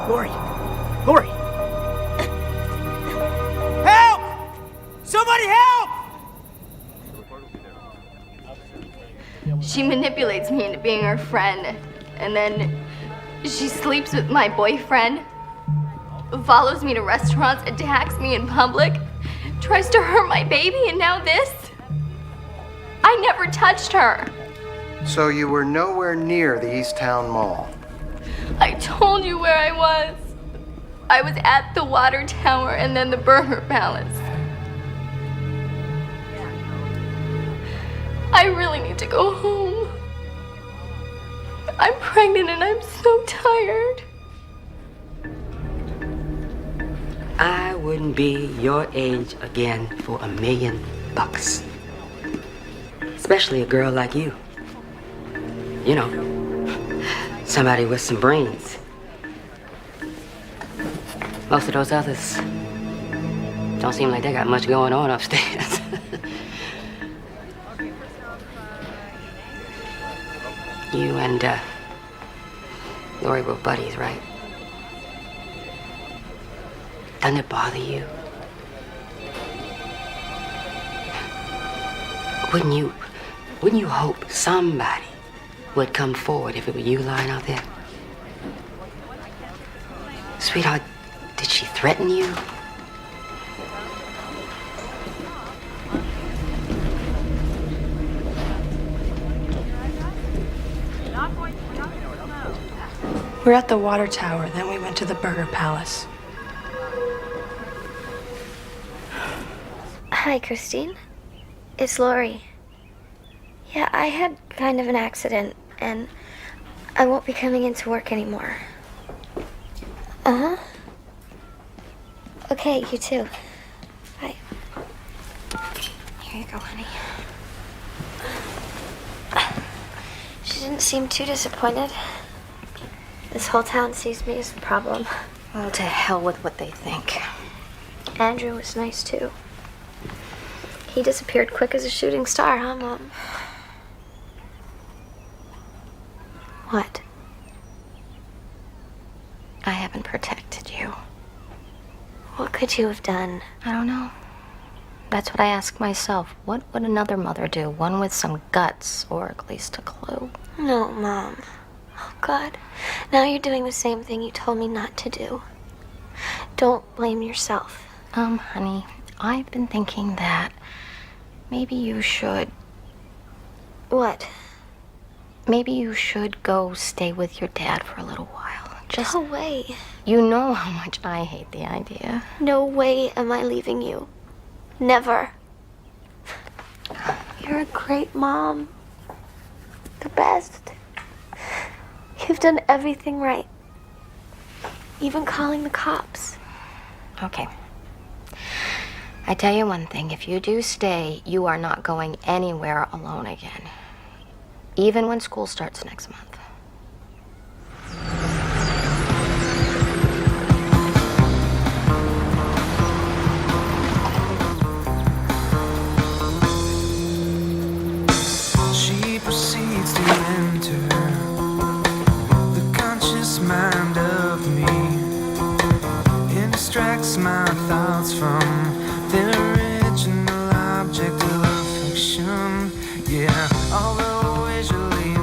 Laurie! Laurie! Help! Somebody help! She manipulates me into being her friend, and then she sleeps with my boyfriend, follows me to restaurants, attacks me in public, tries to hurt my baby, and now this? I never touched her. So you were nowhere near the East Town Mall. I told you where I was. I was at the Water Tower and then the Burger Palace. I really need to go home. I'm pregnant and I'm so tired. I wouldn't be your age again for $1 million. Especially a girl like you. You know, somebody with some brains. Most of those others don't seem like they got much going on upstairs. You and Laurie were buddies, right? Doesn't it bother you? Wouldn't you hope somebody would come forward if it were you lying out there? Sweetheart, did she threaten you? We're at the Water Tower, then we went to the Burger Palace. Hi, Christine. It's Laurie. Yeah, I had kind of an accident, and I won't be coming into work anymore. Uh-huh. Okay, you too. Bye. Here you go, honey. She didn't seem too disappointed. This whole town sees me as the problem. Well, to hell with what they think. Andrew was nice, too. He disappeared quick as a shooting star, huh, Mom? What? I haven't protected you. What could you have done? I don't know. That's what I ask myself. What would another mother do? One with some guts, or at least a clue. No, Mom. Oh, God. Now you're doing the same thing you told me not to do. Don't blame yourself. Honey, I've been thinking that maybe you should... What? Maybe you should go stay with your dad for a little while. Just... No way. You know how much I hate the idea. No way am I leaving you. Never. You're a great mom. The best. You've done everything right. Even calling the cops. Okay. I tell you one thing, if you do stay, you are not going anywhere alone again. Even when school starts next month. She proceeds to enter the conscious mind of me and distracts my thoughts from the original object of affection. Yeah, although visually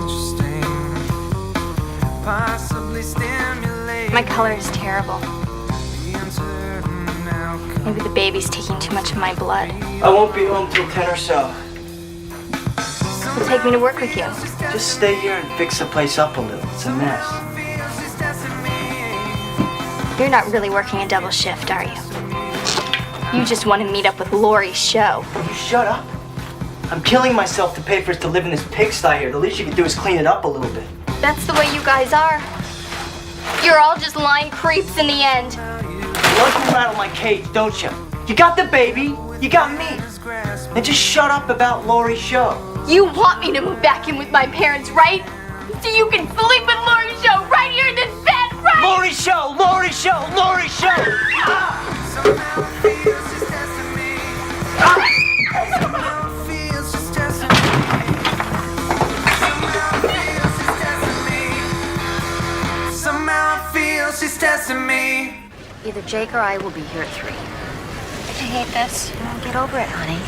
My color is terrible. Maybe the baby's taking too much of my blood. I won't be home till 10 or so. It'll take me to work with you. Just stay here and fix the place up a little. It's a mess. You're not really working a double shift, are you? You just want to meet up with Laurie Show. Will you shut up? I'm killing myself to pay for us to live in this pigsty here. The least you can do is clean it up a little bit. That's the way you guys are. You're all just lying creeps in the end. You like to rattle my cage, don't you? You got the baby, you got me. And just shut up about Laurie Show. You want me to move back in with my parents, right? So you can sleep with Laurie Show right here in this bed, right? Laurie Show, Laurie Show, Laurie Show! Somehow it feels she's testing me. Either Jake or I will be here at 3. I hate this. Well, get over it, honey.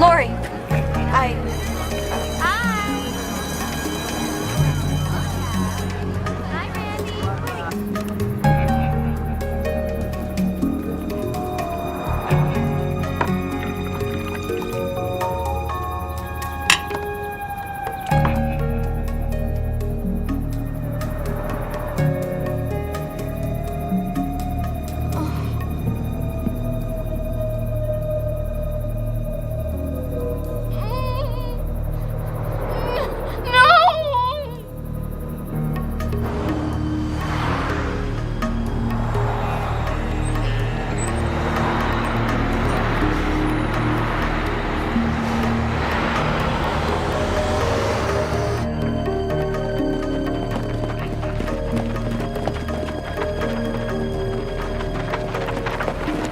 Laurie,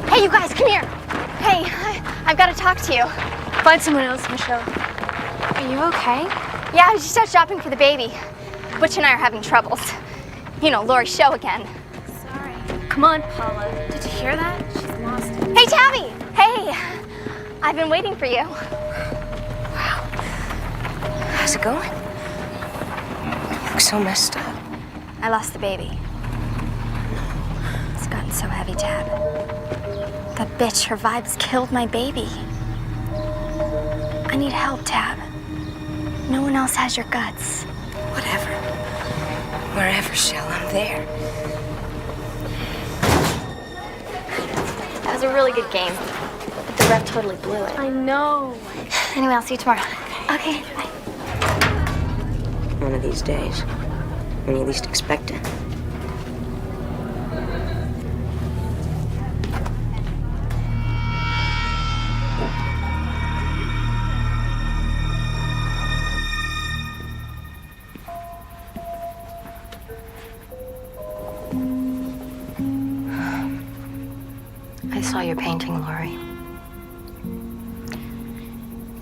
Hey, you guys, come here. Hey, I've got to talk to you. Find someone else, Michelle. Are you okay? Yeah, I was just out shopping for the baby. Butch and I are having troubles. You know, Laurie Show again. Sorry. Come on, Paula. Did you hear that? She's lost it. Hey, Tabby! Hey! I've been waiting for you. Wow. How's it going? You look so messed up. I lost the baby. It's gotten so heavy, Tab. That bitch, her vibes killed my baby. I need help, Tab. No one else has your guts. Whatever. Wherever, Shell, I'm there. That was a really good game. But the ref totally blew it. I know. Anyway, I'll see you tomorrow. Okay, bye. One of these days, when you least expect it. I saw your painting, Laurie.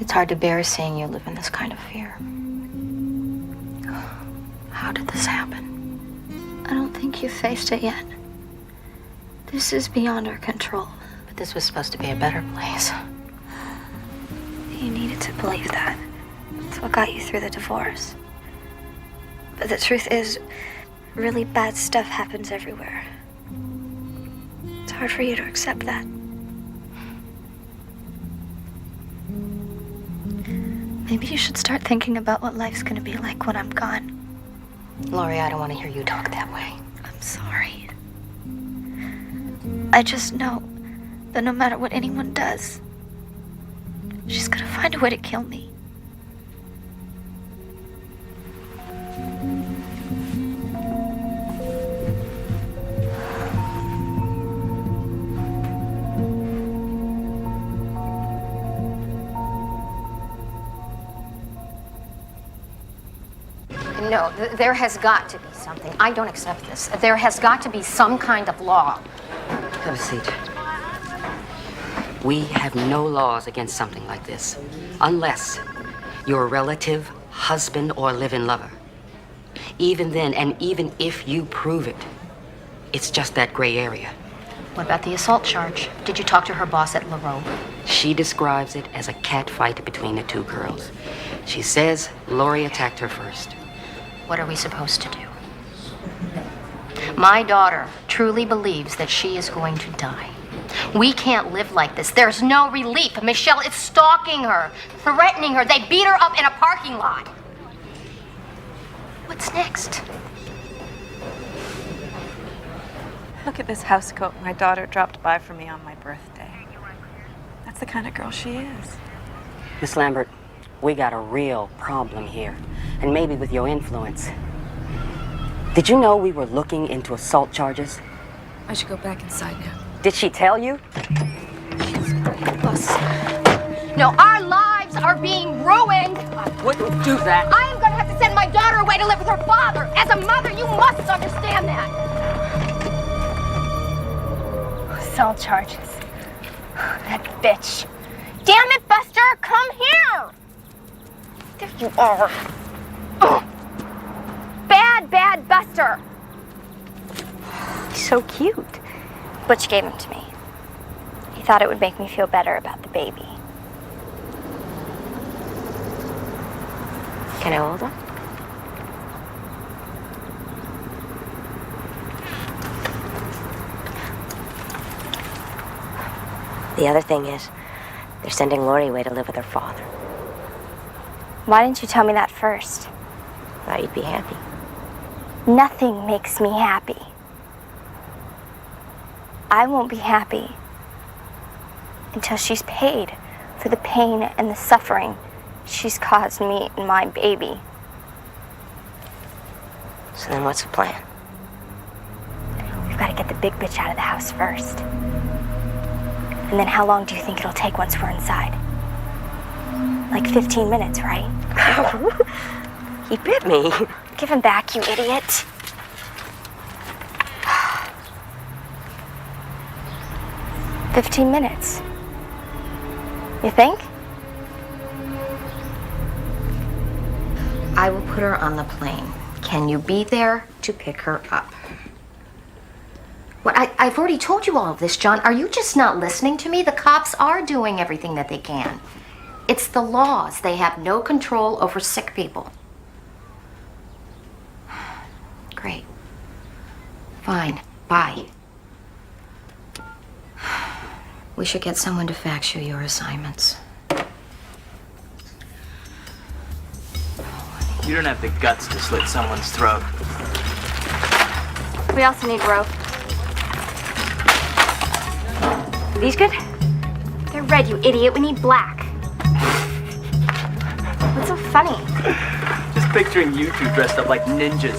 It's hard to bear seeing you live in this kind of fear. How did this happen? I don't think you've faced it yet. This is beyond our control. But this was supposed to be a better place. You needed to believe that. It's what got you through the divorce. But the truth is, really bad stuff happens everywhere. It's hard for you to accept that. Maybe you should start thinking about what life's gonna be like when I'm gone. Laurie, I don't want to hear you talk that way. I'm sorry. I just know that no matter what anyone does, she's gonna find a way to kill me. No, there has got to be something. I don't accept this. There has got to be some kind of law. Have a seat. We have no laws against something like this, unless you're a relative, husband, or live-in lover. Even then, and even if you prove it, it's just that gray area. What about the assault charge? Did you talk to her boss at LaRoe? She describes it as a cat fight between the two girls. She says Laurie attacked her first. What are we supposed to do? My daughter truly believes that she is going to die. We can't live like this. There's no relief. Michelle is stalking her, threatening her. They beat her up in a parking lot. What's next? Look at this house coat my daughter dropped by for me on my birthday. That's the kind of girl she is. Miss Lambert, we got a real problem here. And maybe with your influence. Did you know we were looking into assault charges? I should go back inside now. Did she tell you? No, our lives are being ruined. I wouldn't do that. I am going to have to send my daughter away to live with her father. As a mother, you must understand that. Assault charges. That bitch. Damn it, Buster! Come here! There you are. Ugh. Bad Buster. He's so cute. Butch gave him to me. He thought it would make me feel better about the baby. Can I hold her? The other thing is, they're sending Laurie away to live with her father. Why didn't you tell me that first? Thought you'd be happy. Nothing makes me happy. I won't be happy until she's paid for the pain and the suffering she's caused me and my baby. So then what's the plan? We've got to get the big bitch out of the house first. And then how long do you think it'll take once we're inside? Like 15 minutes, right? He bit me. Give him back, you idiot. "15 minutes. You think? I will put her on the plane. Can you be there to pick her up? What? I've already told you all of this, John. Are you just not listening to me? The cops are doing everything that they can. It's the laws. They have no control over sick people. Great. Fine. Bye. We should get someone to fax you your assignments. You don't have the guts to slit someone's throat. We also need rope. These good? They're red, you idiot. We need black. What's so funny? Just picturing you two dressed up like ninjas.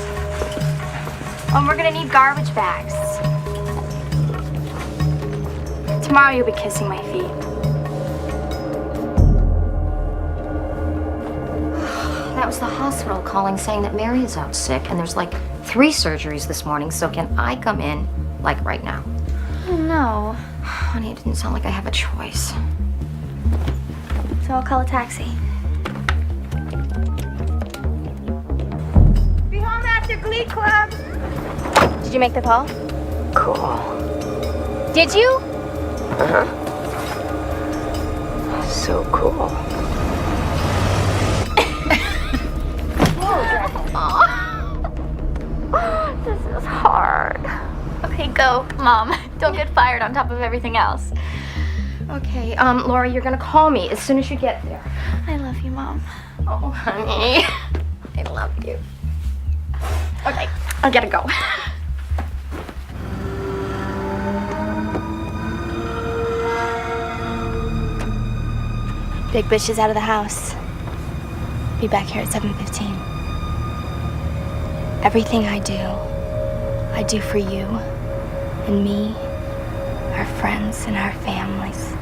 Oh, we're gonna need garbage bags. Tomorrow you'll be kissing my feet. That was the hospital calling saying that Mary is out sick and there's like 3 surgeries this morning, so can I come in like right now? No. Honey, it didn't sound like I have a choice. So I'll call a taxi. Be home after Glee Club. Did you make the call? Cool. Did you? Uh-huh. So cool. This is hard. Okay, go, Mom. Don't get fired on top of everything else. Okay, Laurie, you're gonna call me as soon as you get there. I love you, Mom. Oh, honey. I love you. Okay, I gotta go. Big bitch is out of the house. Be back here at 7:15. Everything I do for you and me, our friends and our families.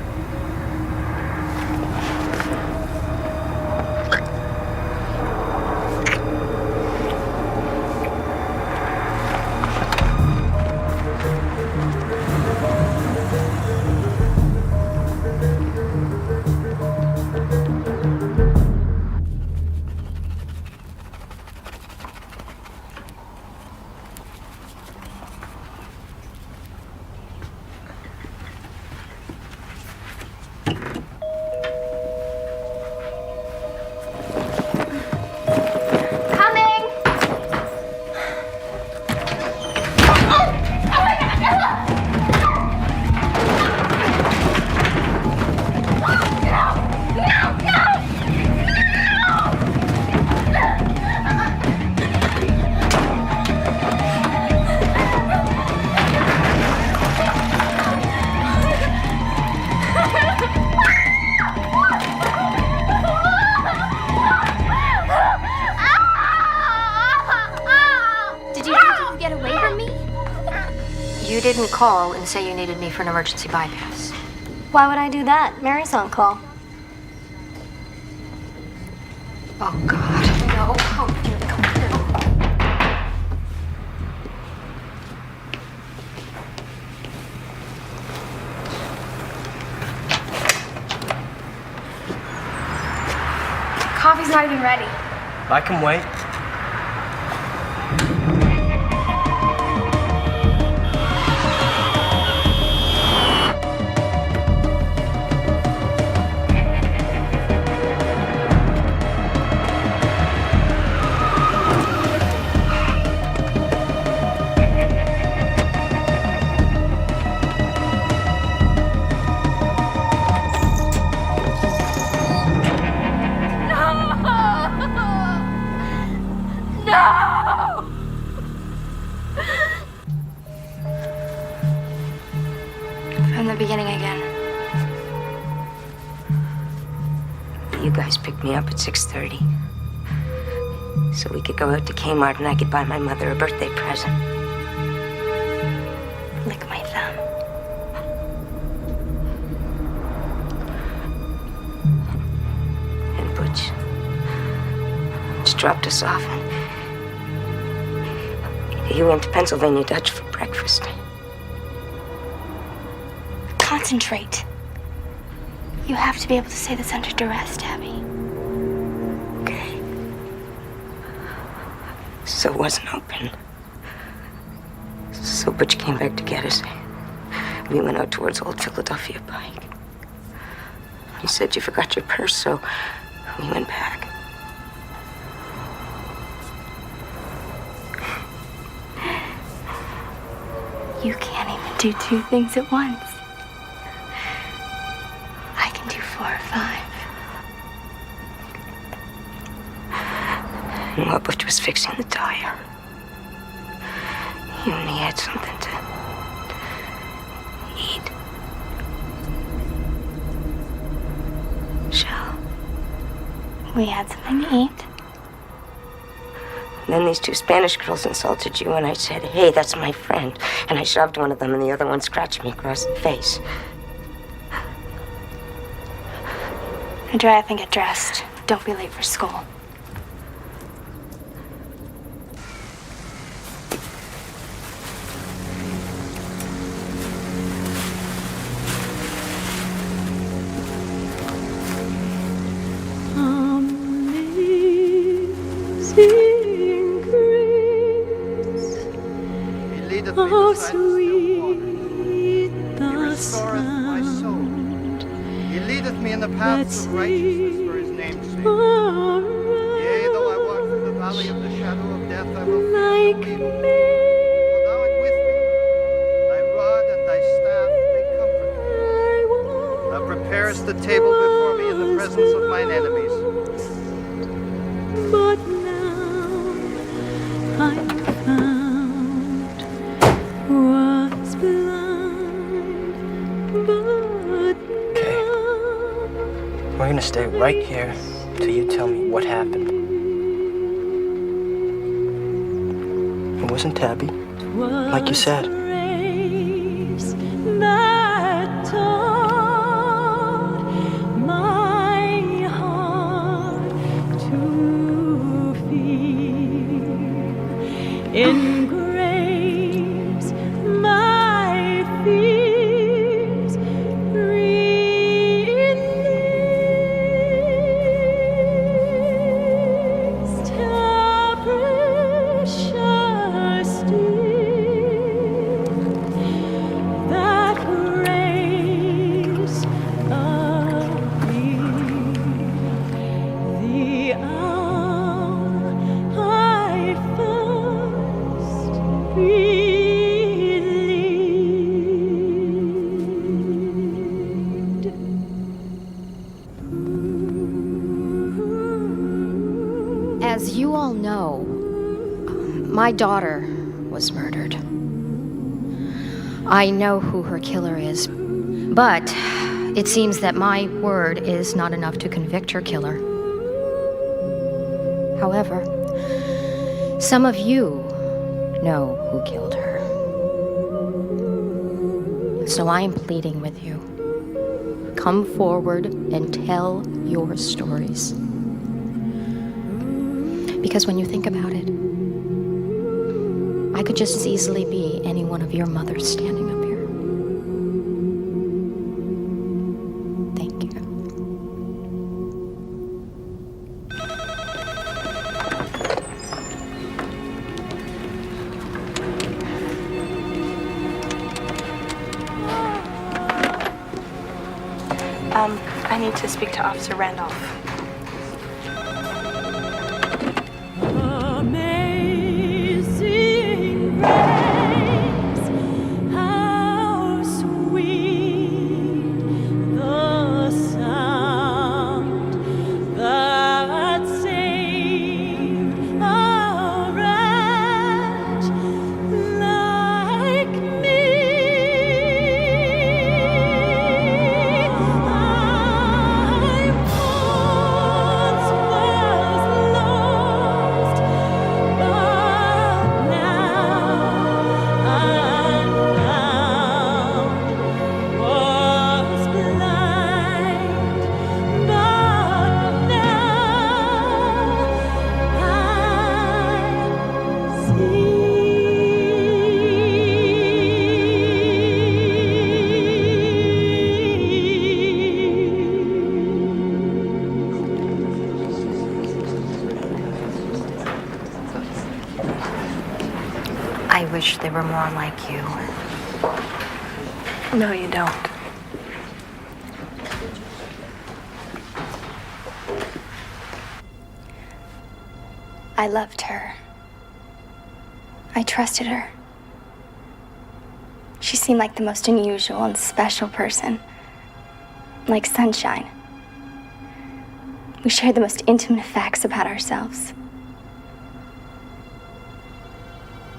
didn't call and say you needed me for an emergency bypass. Why would I do that? Mary's on call. Oh, God. No. Oh, dear God. No. Coffee's not even ready. I can wait. From the beginning again. You guys picked me up at 6:30. So we could go out to Kmart and I could buy my mother a birthday present. Lick my thumb. And Butch just dropped us off. He went to Pennsylvania Dutch for breakfast. Concentrate. You have to be able to say this under duress, Tabby. Okay. So it wasn't open. So Butch came back to get us. We went out towards Old Philadelphia Pike. He said you forgot your purse, so we went back. You can't even do two things at once. I can do 4 or 5. And while Butch was fixing the tire, he only had something to eat. Shell. We had something to eat. And then these 2 Spanish girls insulted you, and I said, hey, that's my friend. And I shoved one of them, and the other one scratched me across the face. Now dry up and get dressed. Don't be late for school. Oh, sweet the sound. He leadeth me in the paths of righteousness for his name's sake. Yea, though I walk through the valley of the shadow of death, I will fear no evil. For thou art with me. Thy rod and thy staff, they comfort me. Thou preparest the table before me in the presence of mine enemies. But now I'm found, was blind, but We're gonna stay right here till you tell me what happened. It wasn't Tabby, like you said. grace that taught my heart to feel. In grace, my fears released. How precious still that grace appeared. The hour I first believed. As you all know, my daughter was murdered. I know who her killer is, but it seems that my word is not enough to convict her killer. However, some of you know who killed her. So I am pleading with you. Come forward and tell your stories. Because when you think about it, I could just as easily be any one of your mothers standing up here. Thank you. I need to speak to Officer Randolph. Amazing grace, how sweet the sound that saved a wretch like me. I wish they were more like you. No, you don't. I loved her. I trusted her. She seemed like the most unusual and special person. Like sunshine. We shared the most intimate facts about ourselves.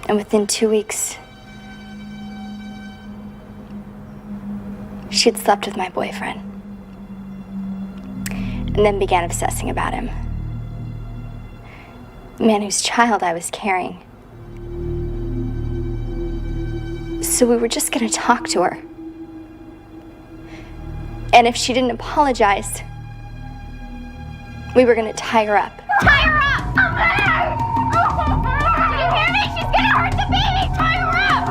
And within 2 weeks, she had slept with my boyfriend. And then began obsessing about him. The man whose child I was carrying. So we were just gonna talk to her. And if she didn't apologize, we were gonna tie her up. Tie her up! Do you hear me? She's gonna hurt the baby! Tie her up!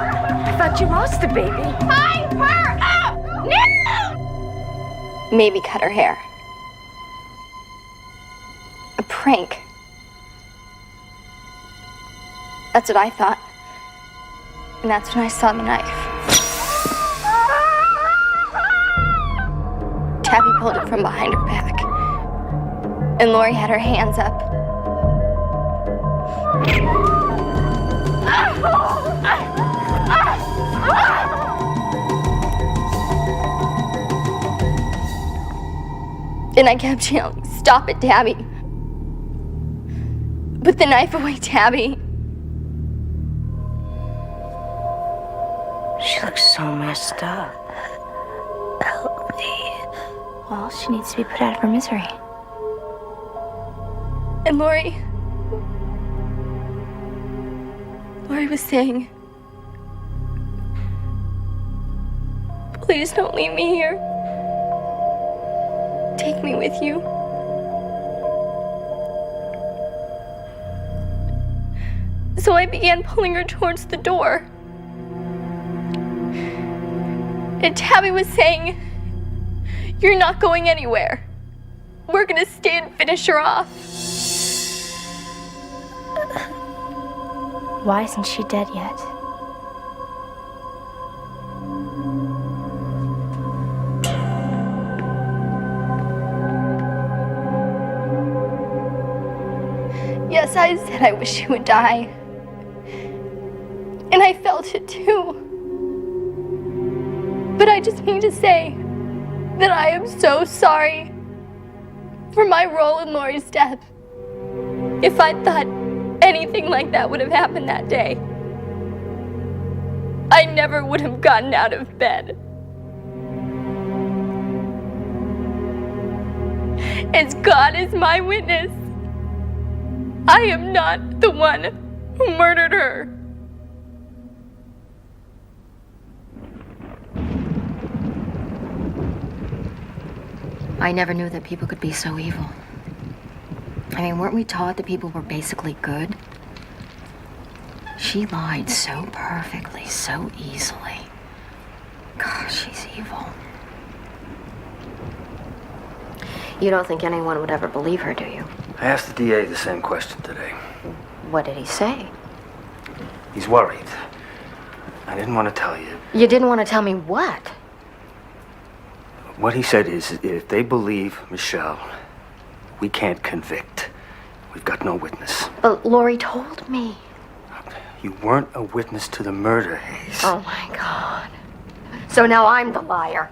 I thought you lost the baby. Tie her up! No! Maybe cut her hair. A prank. That's what I thought. And that's when I saw the knife. Tabby pulled it from behind her back. And Laurie had her hands up. And I kept yelling, "Stop it, Tabby. Put the knife away, Tabby." She looks so messed up. Help me. Well, she needs to be put out of her misery. And Laurie was saying, "Please don't leave me here. Take me with you." So I began pulling her towards the door. And Tabby was saying, "You're not going anywhere. We're gonna stay and finish her off." Why isn't she dead yet? Yes, I said I wish she would die. And I felt it too. But I just need to say that I am so sorry for my role in Laurie's death. If I thought anything like that would have happened that day, I never would have gotten out of bed. As God is my witness, I am not the one who murdered her. I never knew that people could be so evil. I mean, weren't we taught that people were basically good? She lied so perfectly, so easily. Gosh, she's evil. You don't think anyone would ever believe her, do you? I asked the DA the same question today. What did he say? He's worried. I didn't want to tell you. You didn't want to tell me what? What he said is, if they believe Michelle, we can't convict. We've got no witness. But Laurie told me. You weren't a witness to the murder, Hayes. Oh, my God. So now I'm the liar.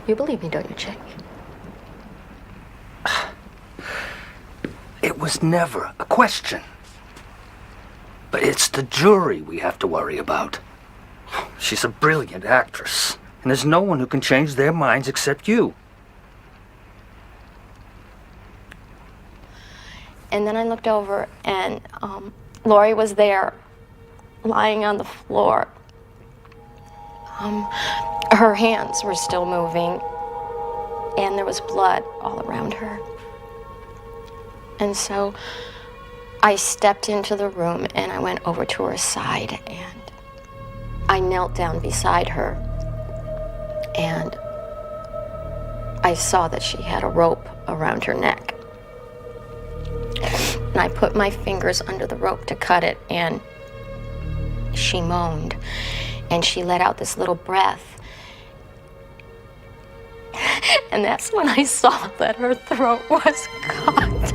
You believe me, don't you, Chick? It was never a question. But it's the jury we have to worry about. She's a brilliant actress, and there's no one who can change their minds except you. And then I looked over, and Laurie was there, lying on the floor. Her hands were still moving, and there was blood all around her. And so I stepped into the room, and I went over to her side, and I knelt down beside her, and I saw that she had a rope around her neck. And I put my fingers under the rope to cut it, and she moaned, and she let out this little breath. And that's when I saw that her throat was cut.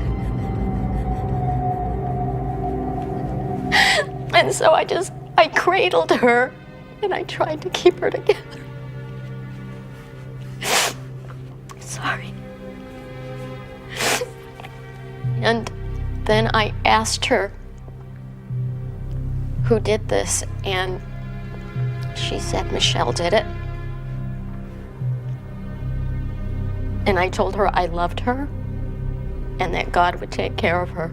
And so I cradled her, and I tried to keep her together. Sorry. And then I asked her who did this, and she said Michelle did it. And I told her I loved her and that God would take care of her.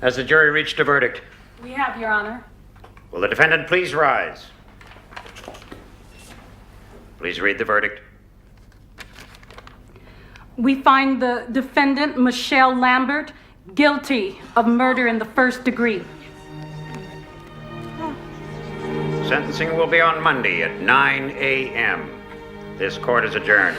Has the jury reached a verdict? We have, Your Honor. Will the defendant please rise? Please read the verdict. We find the defendant, Michelle Lambert, guilty of murder in the first degree. Sentencing will be on Monday at 9 a.m. This court is adjourned.